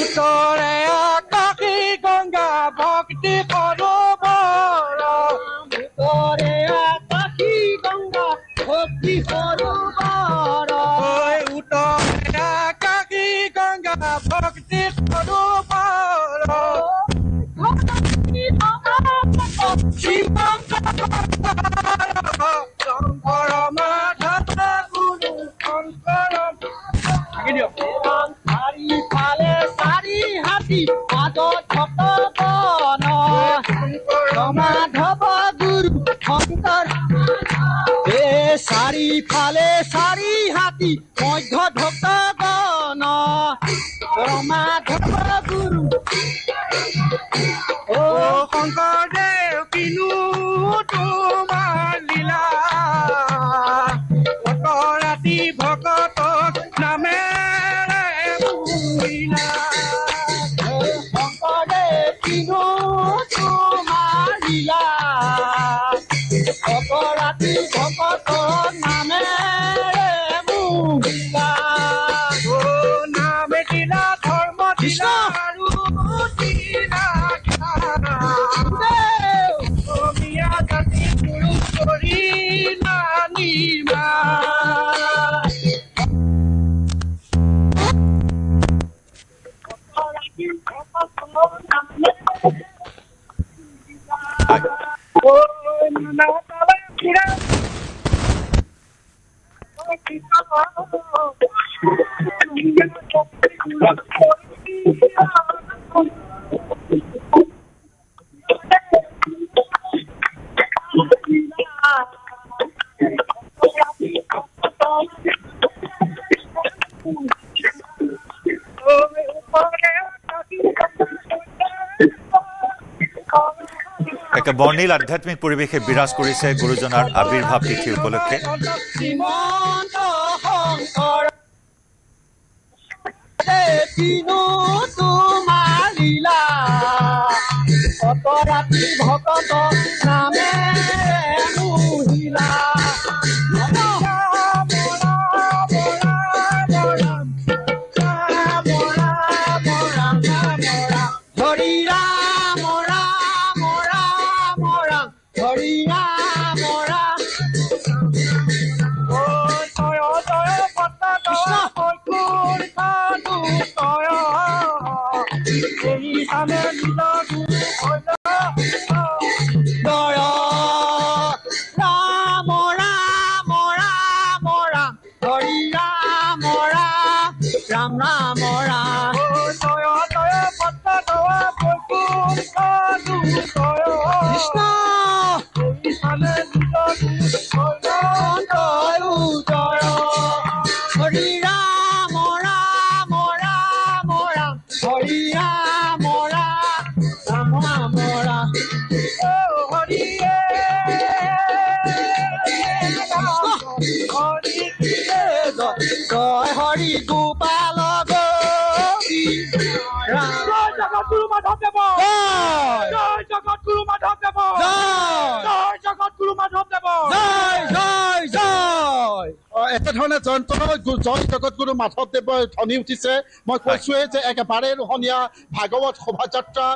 উত্তৰে আকাশী গংগা ভক্তি সৰোবৰ উত্তৰে আকাশী গংগা ভক্তি সৰোবৰ উত্তৰে আকাশী গংগা ভক্তি সৰোবৰ চাৰিফালে চাৰি হাতী মাজত ভক্তগণ মাধৱ গুৰু শংকৰ চাৰিফালে চাৰি হাতী মধ্য ভক্তগণ মাধৱ গুৰু অ শংকৰদেৱ কিনো তোমাৰ লীলা অত ৰাতি ভকতক নামেৰে বুলিলা শংকৰদেৱ কিনো তোমাৰ লীলা অত ৰাতি ভকতক নামেৰে বুলিলা অ নামে দিলা ধৰ্ম দিলা আৰু দিলা বৰ্ণিল আধ্যাত্মিক পৰিৱেশে বিৰাজ কৰিছে গুৰুজনাৰ আবিৰ্ভাৱ তিথি উপলক্ষে শ্ৰীমন্ত শংকৰ দিনো তোমাৰ লীলা কত ৰাতি ভকত নামে মুহিলা হৰি ৰাম ৰাম ৰাম ৰাম হৰি ৰাম ৰাম জয় জয় পতাকা কৈকুৰ সাধু জয় এই সামে লীলা জয় ৰাম ৰাম ৰাম ৰাম হৰি ৰাম ৰাম ৰাম ৰাম ৰাম জয় জয় পতাকা কৈকুৰ সাধু জয় কৃষ্ণ এই সামে লীলা জয় জয় হৰি ৰাম ৰাম ৰাম ৰাম হৰি ৰাম ৰাম ৰাম ৰাম ৰাম হৰি জয় হৰি গোপাল গৌৰী ৰাম জয় জগতগুৰু মাধৱদেৱ জয় জগতগুৰু মাধৱদেৱ জয় জগতগুৰু মাধৱদেৱ জয় জয় জয় একেধৰণে জয়ন্ত জয় জগতগুৰু মাধৱদেৱৰ ধ্বনি উঠিছে মই কৈছোঁৱেই যে একেবাৰে ৰোহনীয়া ভাগৱত শোভাযাত্ৰা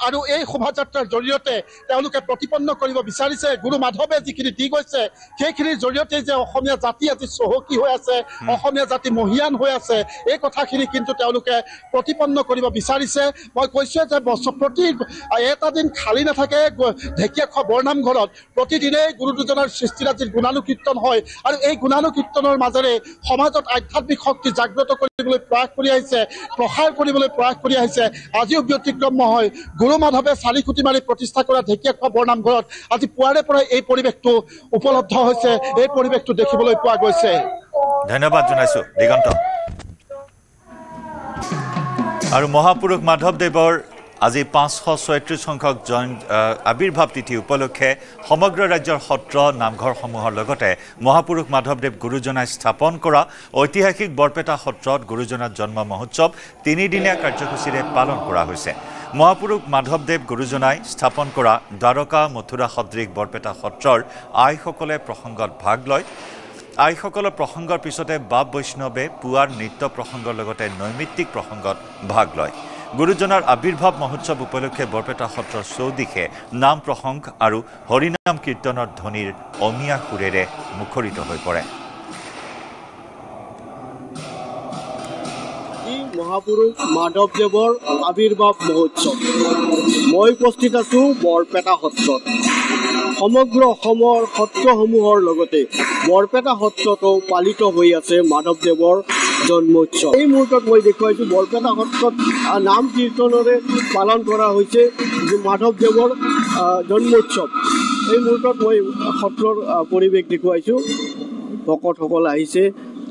আৰু এই শোভাযাত্ৰাৰ জৰিয়তে তেওঁলোকে প্ৰতিপন্ন কৰিব বিচাৰিছে গুৰু মাধৱে যিখিনি দি গৈছে সেইখিনিৰ জৰিয়তে যে অসমীয়া জাতি আজি চহকী হৈ আছে অসমীয়া জাতি মহিয়ান হৈ আছে এই কথাখিনি কিন্তু তেওঁলোকে প্ৰতিপন্ন কৰিব বিচাৰিছে মই কৈছোঁৱে যে প্ৰতি এটা দিন খালী নাথাকে ঢেকীয়াখোৱা বৰনামঘৰত প্ৰতিদিনেই গুৰু দুজনাৰ সৃষ্টিৰাজিৰ গুণানুকীৰ্তন হয় আৰু এই গুণানুকীৰ্তনৰ মাজেৰে সমাজত আধ্যাত্মিক শক্তি জাগ্ৰত কৰিবলৈ প্ৰয়াস কৰি আহিছে প্ৰসাৰ কৰিবলৈ প্ৰয়াস কৰি আহিছে আজিও ব্যতিক্ৰম নহয় গুৰু মাধৱে চালি খুটি মাৰি প্ৰতিষ্ঠা কৰা ঢেকীয়াখোৱা বৰনামঘৰত আজি পুৱাৰে পৰাই এই পৰিৱেশটো উপলব্ধ হৈছে এই পৰিৱেশটো দেখিবলৈ পোৱা গৈছে ধন্যবাদ জনাইছো দিগন্ত আৰু মহাপুৰুষ মাধৱদেৱৰ আজি 536 সংখ্যক আবিৰ্ভাৱ তিথি উপলক্ষে সমগ্ৰ ৰাজ্যৰ সত্ৰ নামঘৰসমূহৰ লগতে মহাপুৰুষ মাধৱদেৱ গুৰুজনাই স্থাপন কৰা ঐতিহাসিক বৰপেটা সত্ৰত গুৰুজনাৰ জন্ম মহোৎসৱ 3 দিনীয়া কাৰ্যসূচীৰে পালন কৰা হৈছে মহাপুৰুষ মাধৱদেৱ গুৰুজনাই স্থাপন কৰা দ্বাৰকা মথুৰা সদৃশ বৰপেটা সত্ৰৰ আইসকলে প্ৰসংগত ভাগ লয় আইসকলৰ প্ৰসংগৰ পিছতে বাপ বৈষ্ণৱে পুৱাৰ নৃত্য প্ৰসংগৰ লগতে নৈমিত্তিক প্ৰসংগত ভাগ লয় গুৰুজনাৰ আবিৰ্ভাৱ মহোৎসৱ উপলক্ষে বৰপেটা সত্ৰৰ চৌদিশে নাম প্ৰসংগ আৰু হৰিনাম কীৰ্তনৰ ধ্বনিৰ অমিয়া সুৰেৰে মুখৰিত হৈ পৰে মহাপুৰুষ মাধৱদেৱৰ আবিৰ্ভাৱ মহোৎসৱ মই উপস্থিত আছো বৰপেটা সত্ৰত সমগ্ৰ অসমৰ সত্ৰসমূহৰ লগতে বৰপেটা সত্ৰতো পালিত হৈ আছে মাধৱদেৱৰ জন্মোৎসৱ এই মুহূৰ্তত মই দেখুৱাইছোঁ বৰপেটা সত্ৰত নাম কীৰ্তনেৰে পালন কৰা হৈছে মাধৱদেৱৰ জন্মোৎসৱ এই মুহূৰ্তত মই সত্ৰৰ পৰিৱেশ দেখুৱাইছোঁ ভকতসকল আহিছে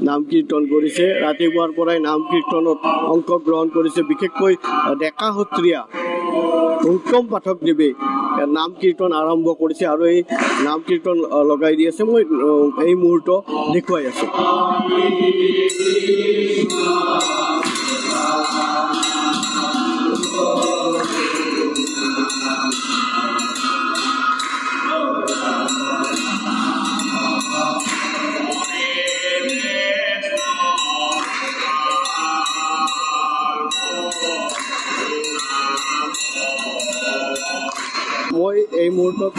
নাম কীৰ্তন কৰিছে ৰাতিপুৱাৰ পৰাই নাম কীৰ্তনত অংশগ্ৰহণ কৰিছে বিশেষকৈ ডেকা সত্ৰীয়া উত্তম পাঠকদেৱে নাম কীৰ্তন আৰম্ভ কৰিছে আৰু এই নাম কীৰ্তন লগাই দি আছে মই এই মুহূৰ্ত দেখুৱাই আছোঁ মই এই মুহূৰ্তত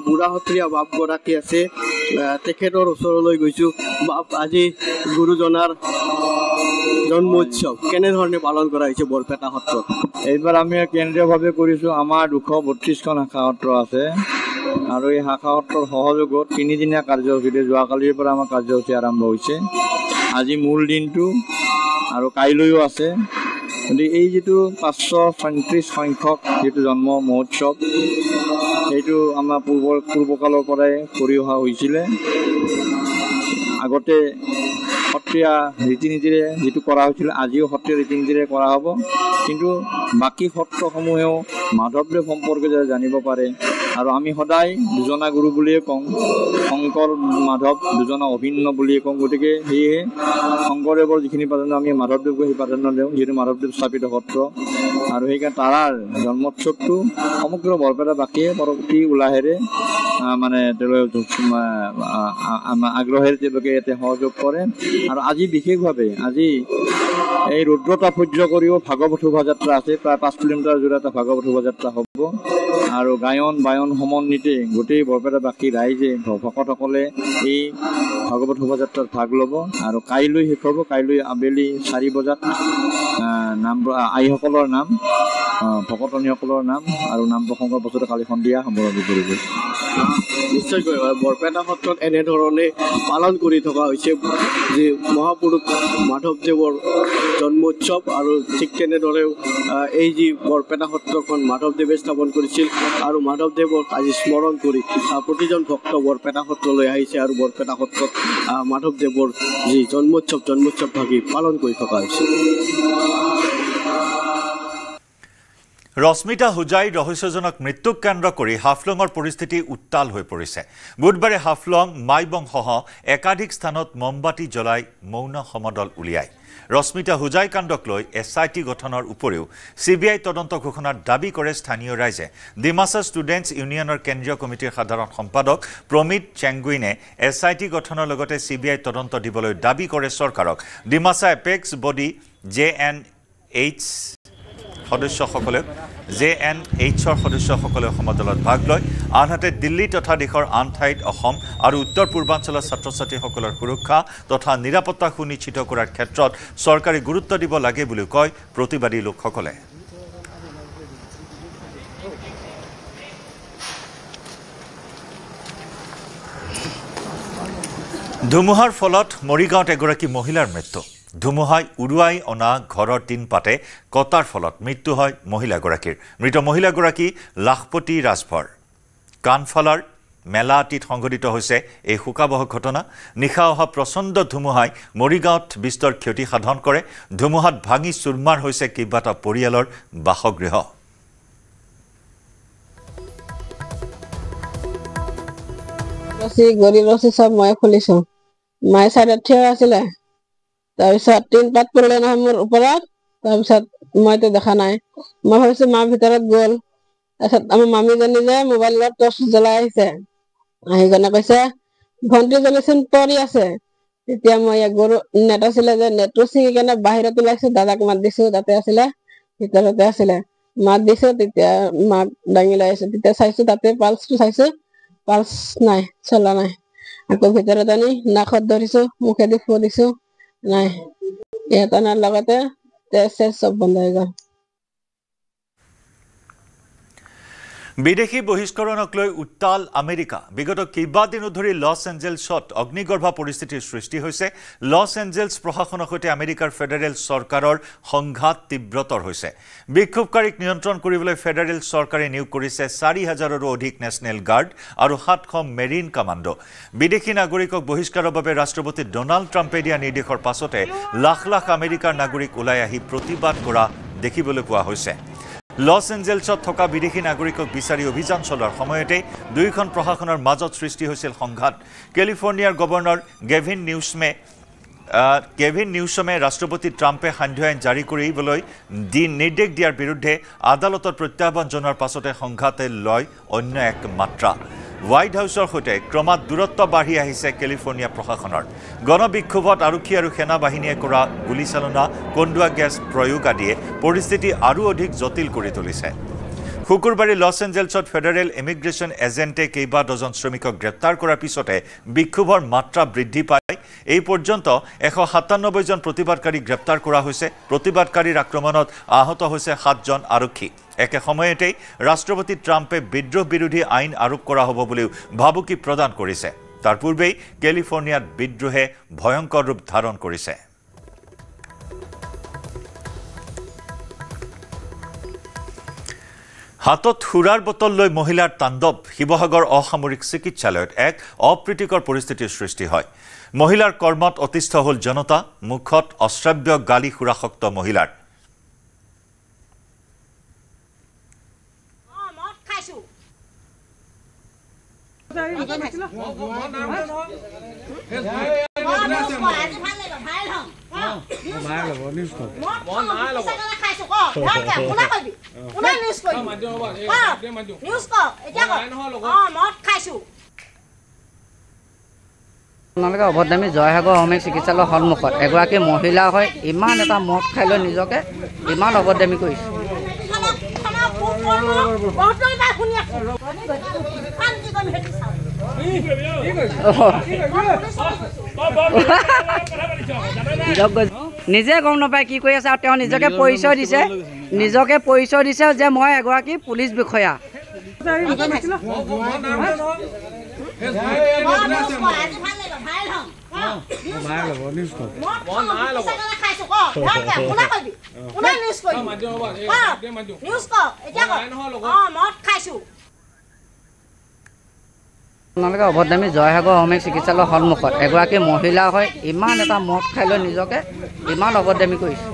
বুঢ়া সত্ৰীয়া বাপগৰাকী আছে তেখেতৰ ওচৰলৈ গৈছোঁ বাপ আজি গুৰুজনাৰ জন্মোৎসৱ কেনেধৰণে পালন কৰা হৈছে বৰপেটা সত্ৰত এইবাৰ আমি কেন্দ্ৰীয়ভাৱে কৰিছোঁ আমাৰ 232খন শাখা সত্ৰ আছে আৰু এই শাখা সত্ৰৰ সহযোগত 3 দিনীয়া কাৰ্যসূচীৰে যোৱাকালিৰ পৰা আমাৰ কাৰ্যসূচী আৰম্ভ হৈছে আজি মূল দিনটো আৰু কাইলৈও আছে গতিকে এই যিটো 536 সংখ্যক যিটো জন্ম মহোৎসৱ সেইটো আমাৰ পূৰ্বকালৰ পৰাই কৰি অহা হৈছিলে আগতে সত্ৰীয়া ৰীতি নীতিৰে যিটো কৰা হৈছিল আজিও সত্ৰীয়া ৰীতি নীতিৰে কৰা হ'ব কিন্তু বাকী সত্ৰসমূহেও মাধৱদেৱ সম্পৰ্কে জানিব পাৰে আৰু আমি সদায় দুজনা গুৰু বুলিয়ে কওঁ, শংকৰ মাধৱ দুজনা অভিন্ন বুলিয়ে কওঁ। গতিকে সেয়েহে শংকৰদেৱৰ যিখিনি প্ৰাধান্য আমি মাধৱদেৱকো সেই প্ৰাধান্য দিওঁ, যিহেতু মাধৱদেৱ স্থাপিত সত্ৰ। আৰু সেইকাৰণে তাৰ জন্মোৎসৱটো সমগ্ৰ বৰপেটাবাসীয়ে পৰৱৰ্তী উলাহেৰে মানে তেওঁলোকে আগ্ৰহেৰে তেওঁলোকে ইয়াতে সহযোগ কৰে। আৰু আজি বিশেষভাৱে আজি এই ৰুদ্ৰতা সহ্য কৰিও ভাগৱত শোভাযাত্ৰা আছে, প্ৰায় 5 কিলোমিটাৰ জোৰা এটা ভাগৱত শোভাযাত্ৰা হ'ব। আৰু গায়ন বায়ন সমন্বিতে গোটেই বৰপেটাবাসী ৰাইজে ভকতসকলে এই ভাগৱত শোভাযাত্ৰাত ভাগ ল'ব। আৰু কাইলৈ শেষ হ'ব। কাইলৈ আবেলি 4 বজাত নাম আইসকলৰ নাম, ভকতনীসকলৰ নাম আৰু নাম প্ৰসংগৰ পাছতে কালি সন্ধিয়া সামৰণি পৰিব। নিশ্চয়কৈ বৰপেটা সত্ৰত এনেধৰণে পালন কৰি থকা হৈছে যে মহাপুৰুষ মাধৱদেৱৰ জন্মোৎসৱ। আৰু ঠিক তেনেদৰেও এই যি বৰপেটা সত্ৰখন মাধৱদেৱে স্থাপন কৰিছিল আৰু মাধৱদেৱক আজি স্মৰণ কৰি প্ৰতিজন ভক্ত বৰপেটা সত্ৰলৈ আহিছে আৰু বৰপেটা সত্ৰত মাধৱদেৱৰ যি জন্মোৎসৱ ভাগি পালন কৰি থকা হৈছে। ৰশ্মিতা হুজাইৰ ৰহস্যজনক মৃত্যুক কেন্দ্ৰ কৰি হাফলঙৰ পৰিস্থিতি উত্তাল হৈ পৰিছে। বুধবাৰে হাফলং মাইবংসহ একাধিক স্থানত মমবাতি জ্বলাই মৌন সমদল উলিয়ায়। ৰশ্মিতা হুজাই কাণ্ডক লৈ SIT গঠনৰ উপৰিও CBI তদন্ত ঘোষণাৰ দাবী কৰে স্থানীয় ৰাইজে। ডিমাছা ষ্টুডেণ্টছ ইউনিয়নৰ কেন্দ্ৰীয় কমিটিৰ সাধাৰণ সম্পাদক প্ৰমিত চেংগুইনে SIT গঠনৰ লগতে CBI তদন্ত দিবলৈ দাবী কৰে চৰকাৰক। ডিমাছা এপেক্স বডি JNHৰ সদস্যসকলে সমদলত ভাগ লয়। আনহাতে দিল্লী তথা দেশৰ আন ঠাইত অসম আৰু উত্তৰ পূৰ্বাঞ্চলৰ ছাত্ৰ ছাত্ৰীসকলৰ সুৰক্ষা তথা নিৰাপত্তা সুনিশ্চিত কৰাৰ ক্ষেত্ৰত চৰকাৰে গুৰুত্ব দিব লাগে বুলি কয় প্ৰতিবাদী লোকসকলে। ধুমুহাৰ ফলত মৰিগাঁৱত এগৰাকী মহিলাৰ মৃত্যু। ধুমুহাই উৰুৱাই অনা ঘৰৰ টিনপাতে কটাৰ ফলত মৃত্যু হয় মহিলাগৰাকীৰ। মৃত মহিলাগৰাকী লাখপতি ৰাজভৰ। কাণফালাৰ মেলাআটিত সংঘটিত হৈছে এই শোকাবহ ঘটনা। নিশা অহা প্ৰচণ্ড ধুমুহাই মৰিগাঁৱত বিস্তৰ ক্ষতি সাধন কৰে। ধুমুহাত ভাঙি চুৰমাৰ হৈছে কেইবাটা পৰিয়ালৰ বাসগৃহ। ৰছী চব মই খুলিছো। মায়ে চাইডত থিয় আছিলে, তাৰপিছত টিনপাত পৰিলে নহয় মোৰ ওপৰত। তাৰপিছত মইতো দেখা নাই, মই ভাবিছো মা ভিতৰত গ'ল। তাৰপিছত আমাৰ মামীজনী যে মোবাইলত টৰ্চ জ্বলাই আহিছে, আহি কেনে কৈছে ভণ্টিজনীচোন পৰি আছে। তেতিয়া মই গৰু নেট আছিলে যে নেটটো ছিঙি কেনে বাহিৰত ওলাইছো, দাদাক মাত দিছো, তাতে আছিলে ভিতৰতে আছিলে। মাত দিছো, তেতিয়া মাক দাঙি লৈ আহিছো। তেতিয়া চাইছো তাতে পালচটো চাইছো, পালচ নাই, চলা নাই। আকৌ ভিতৰত আনি নাকত ধৰিছো, মুখেদি ফুৱ দিছো, নাই। এটা নাৰ লগতে তেজ চব বন্ধ হৈ গ'ল। বিদেশী বহিষ্কৰণক লৈ উত্তাল আমেৰিকা। বিগত কেইবাদিনো ধৰি লছ এঞ্জেলছত অগ্নিগৰ্ভা পৰিস্থিতিৰ সৃষ্টি হৈছে। লছ এঞ্জেলছ প্ৰশাসনৰ সৈতে আমেৰিকাৰ ফেডাৰেল চৰকাৰৰ সংঘাত তীব্ৰতৰ হৈছে। বিক্ষোভকাৰীক নিয়ন্ত্ৰণ কৰিবলৈ ফেডাৰেল চৰকাৰে নিয়োগ কৰিছে 4,000ৰো অধিক নেশ্যনেল গাৰ্ড আৰু 700 মেৰিন কামাণ্ডো। বিদেশী নাগৰিকক বহিষ্কাৰৰ বাবে ৰাষ্ট্ৰপতি ডনাল্ড ট্ৰাম্পে দিয়া নিৰ্দেশৰ পাছতে লাখ লাখ আমেৰিকাৰ নাগৰিক ওলাই আহি প্ৰতিবাদ কৰা দেখিবলৈ পোৱা হৈছে। লছ এঞ্জেলছত থকা বিদেশী নাগৰিকক বিচাৰি অভিযান চলোৱাৰ সময়তে দুয়োখন প্ৰশাসনৰ মাজত সৃষ্টি হৈছিল সংঘাত। কেলিফৰ্ণিয়াৰ গভৰ্ণৰ কেভিন নিউছমে ৰাষ্ট্ৰপতি ট্ৰাম্পে সান্ধ্য আইন জাৰি কৰিবলৈ নিৰ্দেশ দিয়াৰ বিৰুদ্ধে আদালতত প্ৰত্যাহ্বান জনোৱাৰ পাছতে সংঘাতে লয় অন্য এক মাত্ৰা। হোৱাইট হাউচৰ সৈতে ক্ৰমাৎ দূৰত্ব বাঢ়ি আহিছে কেলিফৰ্ণিয়া প্ৰশাসনৰ। গণবিক্ষোভত আৰক্ষী আৰু সেনা বাহিনীয়ে কৰা গুলীচালনা, কন্দুৱা গেছ প্ৰয়োগ আদিয়ে পৰিস্থিতি আৰু অধিক জটিল কৰি তুলিছে। শুকুৰবাৰে লছ এঞ্জেলছত ফেডাৰেল ইমিগ্ৰেশ্যন এজেণ্টে কেইবা ডজন শ্ৰমিকক গ্ৰেপ্তাৰ কৰাৰ পিছতে বিক্ষোভৰ মাত্ৰা বৃদ্ধি পায়। এই পৰ্যন্ত 197জন প্ৰতিবাদকাৰী গ্ৰেপ্তাৰ কৰা হৈছে। প্ৰতিবাদকাৰীৰ আক্ৰমণত আহত হৈছে 7জন আৰক্ষী। একে সময়তেই ৰাষ্ট্ৰপতি ট্ৰাম্পে বিদ্ৰোহ বিৰোধী আইন আৰোপ কৰা হ'ব বুলিও ভাবুকি প্ৰদান কৰিছে। তাৰ পূৰ্বেই কেলিফৰ্ণিয়াত বিদ্ৰোহে ভয়ংকৰ ৰূপ ধাৰণ কৰিছে। হাতত সুৰাৰ বটল লৈ মহিলাৰ তাণ্ডৱ। শিৱসাগৰ অসামৰিক চিকিৎসালয়ত এক অপ্ৰীতিকৰ পৰিস্থিতিৰ সৃষ্টি হয়। মহিলাৰ কৰ্মত অতিষ্ঠ হ'ল জনতা। মুখত অশ্ৰাব্য গালি সুৰাসক্ত মহিলাৰ। আপোনালোকে অভদ্ৰামী জয়সাগৰ সামৰিক চিকিৎসালয়ৰ সন্মুখত এগৰাকী মহিলা হয় ইমান এটা মদ খাই লৈ নিজকে ইমান অভদ্ৰামী কৰিছে। নিজে গম নাপায় কি কৰি আছে আৰু তেওঁ নিজকে পৰিচয় দিছে যে মই এগৰাকী পুলিচ বিষয়া। আপোনালোকে অভদ্ৰামী জয়সাগৰ সামৰিক চিকিৎসালয়ৰ সন্মুখত এগৰাকী মহিলা হয় ইমান এটা মদ খাই লৈ নিজকে ইমান অভদ্ৰামী কৰিছে।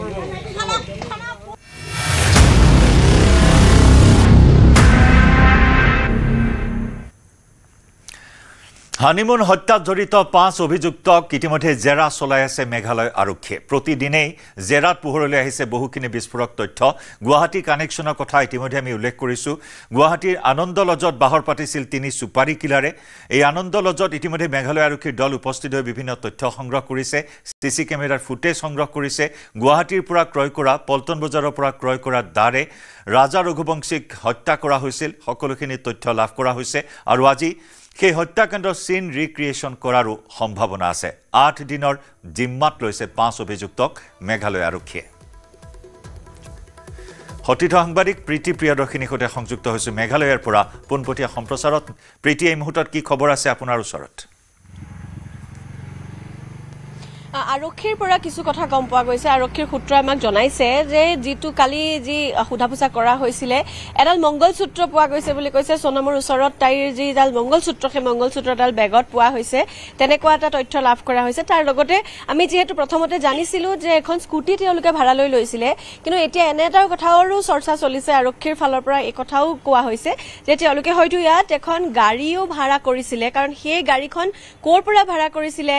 হানিমুন হত্যাত জড়িত 5 অভিযুক্তক ইতিমধ্যে জেৰা চলাই আছে মেঘালয় আৰক্ষীয়ে। প্ৰতিদিনেই জেৰাত পোহৰলৈ আহিছে বহুখিনি বিস্ফোৰক তথ্য। গুৱাহাটী কানেকশ্যনৰ কথা ইতিমধ্যে আমি উল্লেখ কৰিছোঁ। গুৱাহাটীৰ আনন্দ লজত বাহৰ পাতিছিল 3 চুপাৰী কিলাৰে। এই আনন্দ লজত ইতিমধ্যে মেঘালয় আৰক্ষীৰ দল উপস্থিত হৈ বিভিন্ন তথ্য সংগ্ৰহ কৰিছে, CC কেমেৰাৰ ফুটেজ সংগ্ৰহ কৰিছে। গুৱাহাটীৰ পৰা ক্ৰয় কৰা, পল্টন বজাৰৰ পৰা ক্ৰয় কৰা দাৰে ৰাজা ৰঘুবংশীক হত্যা কৰা হৈছিল, সকলোখিনি তথ্য লাভ কৰা হৈছে। আৰু আজি সেই হত্যাকাণ্ডৰ চিন ৰিক্ৰিয়েশ্যন কৰাৰো সম্ভাৱনা আছে। 8 দিনৰ জিম্মাত লৈছে 5 অভিযুক্তক মেঘালয় আৰক্ষীয়ে। সতীৰ্থ সাংবাদিক প্ৰীতি প্ৰিয়দৰ্শিনীৰ সৈতে সংযুক্ত হৈছোঁ মেঘালয়ৰ পৰা পোনপটীয়া সম্প্ৰচাৰত। প্ৰীতি, এই মুহূৰ্তত কি খবৰ আছে আপোনাৰ ওচৰত? আৰক্ষীৰ পৰা কিছু কথা গম পোৱা গৈছে। আৰক্ষীৰ সূত্ৰই আমাক জনাইছে যে যিটো কালি যি সোধা পোছা কৰা হৈছিলে, এডাল মংগলসূত্ৰ পোৱা গৈছে বুলি কৈছে। সোণমৰ ওচৰত তাইৰ যিডাল মংগলসূত্ৰ, সেই মংগলসূত্ৰডাল বেগত পোৱা হৈছে, তেনেকুৱা এটা তথ্য লাভ কৰা হৈছে। তাৰ লগতে আমি যিহেতু প্ৰথমতে জানিছিলোঁ যে এখন স্কুটি তেওঁলোকে ভাড়ালৈ লৈছিলে, কিন্তু এতিয়া এনে এটা কথাৰো চৰ্চা চলিছে আৰক্ষীৰ ফালৰ পৰা। এই কথাও কোৱা হৈছে যে তেওঁলোকে হয়তো ইয়াত এখন গাড়ীও ভাড়া কৰিছিলে, কাৰণ সেই গাড়ীখন ক'ৰ পৰা ভাড়া কৰিছিলে,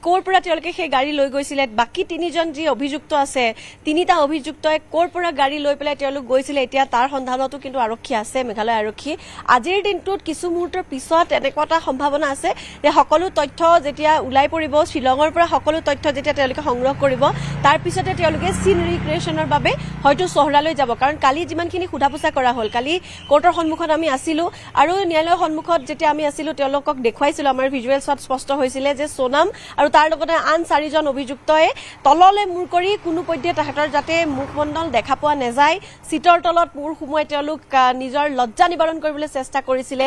ক'ৰ পৰা তেওঁলোকে সেই গাড়ী লৈ গৈছিলে, বাকী 3জন যি অভিযুক্ত আছে, 3টা অভিযুক্তই ক'ৰ পৰা গাড়ী লৈ পেলাই তেওঁলোক গৈছিলে, এতিয়া তাৰ সন্ধানতো কিন্তু আৰক্ষী আছে, মেঘালয় আৰক্ষী। আজিৰ দিনটোত কিছু মুহূৰ্তৰ পিছত এনেকুৱা এটা সম্ভাৱনা আছে যে সকলো তথ্য যেতিয়া ওলাই পৰিব, শ্বিলঙৰ পৰা সকলো তথ্য যেতিয়া তেওঁলোকে সংগ্ৰহ কৰিব, তাৰ পিছতে তেওঁলোকে চিন ৰিক্ৰিয়েশ্যনৰ বাবে হয়তো চহৰালৈ যাব। কাৰণ কালি যিমানখিনি সোধা পোছা কৰা হ'ল, কালি কোৰ্টৰ সন্মুখত আমি আছিলোঁ আৰু ন্যায়ালয়ৰ সন্মুখত যেতিয়া আমি আছিলোঁ তেওঁলোকক দেখুৱাইছিলোঁ, আমাৰ ভিজুৱেলছত স্পষ্ট হৈছিলে যে সোণম আৰু তাৰ লগতে আন 4জন অভিযুক্তই তললৈ মূৰ কৰি কোনোপধ্যে তাহাঁতৰ যাতে মুখমণ্ডল দেখা পোৱা নাযায়, চিটৰ তলত মূৰ সুমুৱাই তেওঁলোক নিজৰ লজ্জা নিবাৰণ কৰিবলৈ চেষ্টা কৰিছিলে,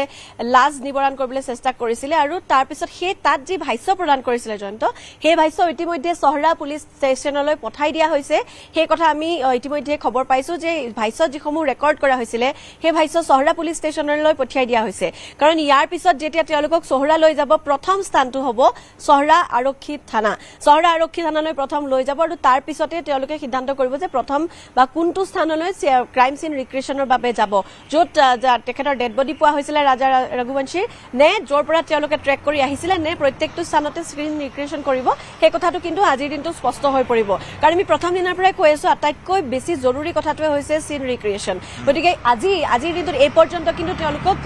লাজ নিবাৰণ কৰিবলৈ চেষ্টা কৰিছিলে। আৰু তাৰপিছত সেই তাত যি ভাষ্য প্ৰদান কৰিছিলে জয়ন্ত, সেই ভাষ্য ইতিমধ্যে চহৰা পুলিচ ষ্টেচনলৈ পঠাই দিয়া হৈছে। সেই কথা আমি ইতিমধ্যে খবৰ পাইছোঁ যে ভাষ্য যিসমূহ ৰেকৰ্ড কৰা হৈছিলে, সেই ভাষ্য চহৰা পুলিচ ষ্টেচনলৈ পঠিয়াই দিয়া হৈছে। কাৰণ ইয়াৰ পিছত যেতিয়া তেওঁলোকক চহৰা লৈ যাব, প্ৰথম স্থানটো হ'ব চহৰা আৰক্ষী থানা। চহৰা আৰক্ষী থানালৈ প্ৰথম লৈ যাব আৰু তাৰ পিছতে তেওঁলোকে সিদ্ধান্ত কৰিব যে প্ৰথম বা কোনটো স্থানলৈ ক্ৰাইম চিন ৰিক্ৰিয়েশ্যনৰ বাবে যাব, য'ত তেখেতৰ ডেড বডি পোৱা হৈছিলে ৰাজা ৰঘুবংশীৰ, নে য'ৰ পৰা তেওঁলোকে ট্ৰেক কৰি আহিছিলে, নে প্ৰত্যেকটো স্থানতে চিন ৰিক্ৰিয়েশ্যন কৰিব। সেই কথাটো কিন্তু আজিৰ দিনটো স্পষ্ট হৈ পৰিব। কাৰণ আমি প্ৰথম দিনাৰ পৰাই কৈ আছোঁ, আটাইতকৈ বেছি জৰুৰী কথাটোৱে হৈছে চিন ৰিক্ৰিয়েশ্যন। গতিকে আজিৰ দিনটোত এই পৰ্যন্ত কিন্তু তেওঁলোকক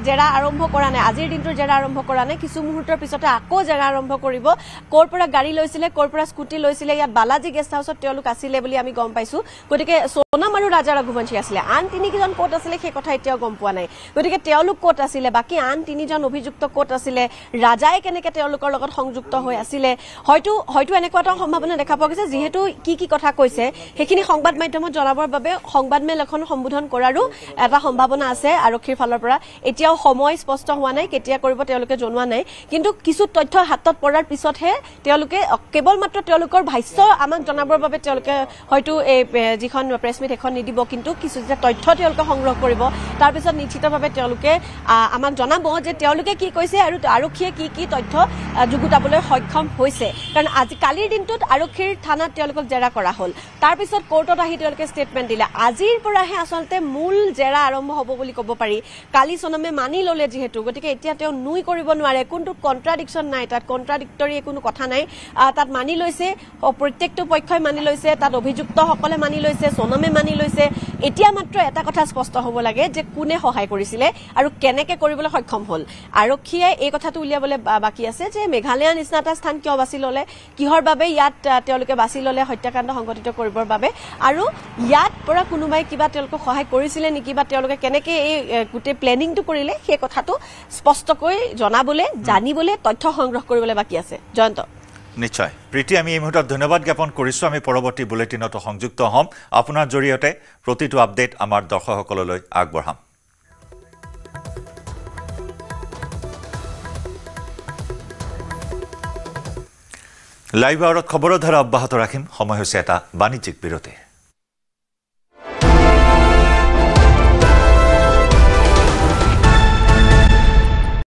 জেৰা আৰম্ভ কৰা নাই, আজিৰ দিনটোৰ জেৰা আৰম্ভ কৰা নাই। কিছু মুহূৰ্তৰ পিছতে আকৌ জেৰা আৰম্ভ কৰিব। ক'ৰ পৰা গাড়ী লৈছিলে, ক'ৰ পৰা স্কুটি লৈছিলে, ইয়াত বালাজী গেষ্ট হাউচত তেওঁলোক আছিলে বুলি আমি গম পাইছোঁ। গতিকে সোণম আৰু ৰাজা ৰঘুবংশী আছিলে, আন 3কেইজন ক'ত আছিলে সেই কথা এতিয়াও গম পোৱা নাই। গতিকে তেওঁলোক ক'ত আছিলে, বাকী আন 3জন অভিযুক্ত ক'ত আছিলে, ৰাজাই কেনেকৈ তেওঁলোকৰ লগত সংযুক্ত হৈ আছিলে, হয়তো এনেকুৱা এটা সম্ভাৱনা দেখা পোৱা গৈছে। যিহেতু কি কথা কৈছে সেইখিনি সংবাদ মাধ্যমত জনাবৰ বাবে সংবাদমেল এখন সম্বোধন কৰাৰো এটা সম্ভাৱনা আছে আৰক্ষীৰ ফালৰ পৰা। এতিয়াও সময় স্পষ্ট হোৱা নাই, কেতিয়া কৰিব তেওঁলোকে জনোৱা নাই, কিন্তু কিছু তথ্য হাতত পৰাৰ পিছতহে তেওঁলোকে কেৱল মাত্ৰ তেওঁলোকৰ ভাষ্য আমাক জনাবৰ বাবে তেওঁলোকে হয়তো এই যিখন প্ৰেছ মিট এখন নিদিব কিন্তু কিছু যে তথ্য তেওঁলোকে সংগ্ৰহ কৰিব তাৰপিছত নিশ্চিতভাৱে তেওঁলোকে আমাক জনাব যে তেওঁলোকে কি কৈছে আৰু আৰক্ষীয়ে কি তথ্য যুগুতাবলৈ সক্ষম হৈছে কাৰণ আজি কালিৰ দিনটোত আৰক্ষীৰ থানাত তেওঁলোকক জেৰা কৰা হ'ল তাৰপিছত কোৰ্টত আহি তেওঁলোকে ষ্টেটমেণ্ট দিলে আজিৰ পৰাহে আচলতে মূল জেৰা আৰম্ভ হ'ব বুলি ক'ব পাৰি কালি সোণমে মানি ল'লে যিহেতু গতিকে এতিয়া তেওঁ নুই কৰিব নোৱাৰে কোনটো কণ্ট্ৰাডিকশ্যন নাই তাত কণ্ট্ৰাডিক্টৰী কোনো কথা নাই তাত মানি লৈছে প্ৰত্যেকটো পক্ষই মানি লৈছে তাত অভিযুক্তসকলে মানি লৈছে সোণমে মানি লৈছে এতিয়া মাত্ৰ এটা কথা স্পষ্ট হ'ব লাগে যে কোনে সহায় কৰিছিলে আৰু কেনেকৈ কৰিবলৈ সক্ষম হ'ল আৰক্ষীয়ে এই কথাটো উলিয়াবলৈ বাকী আছে যে মেঘালয় নিচিনা এটা স্থান কিয় বাছি ল'লে কিহৰ বাবে ইয়াত তেওঁলোকে বাছি ল'লে হত্যাকাণ্ড সংঘটিত কৰিবৰ বাবে আৰু ইয়াত পৰা কোনোবাই কিবা তেওঁলোকক সহায় কৰিছিলে নেকি বা তেওঁলোকে কেনেকৈ এই গোটেই প্লেনিংটো কৰিলে সেই কথাটো স্পষ্টকৈ জনাবলৈ জানিবলৈ তথ্য সংগ্ৰহ কৰিবলৈ বাকী আছে জয়ন্ত নিশ্চয় প্ৰীতি আমি এই মুহূৰ্তত ধন্যবাদ জ্ঞাপন কৰিছোঁ আমি পৰৱৰ্তী বুলেটিনতো সংযুক্ত হ'ম আপোনাৰ জৰিয়তে প্ৰতিটো আপডেট আমাৰ দৰ্শকসকললৈ আগবঢ়াম লাইভ আৱাৰত খবৰৰ ধাৰা অব্যাহত ৰাখিম সময় হৈছে এটা বাণিজ্যিক বিৰতিৰ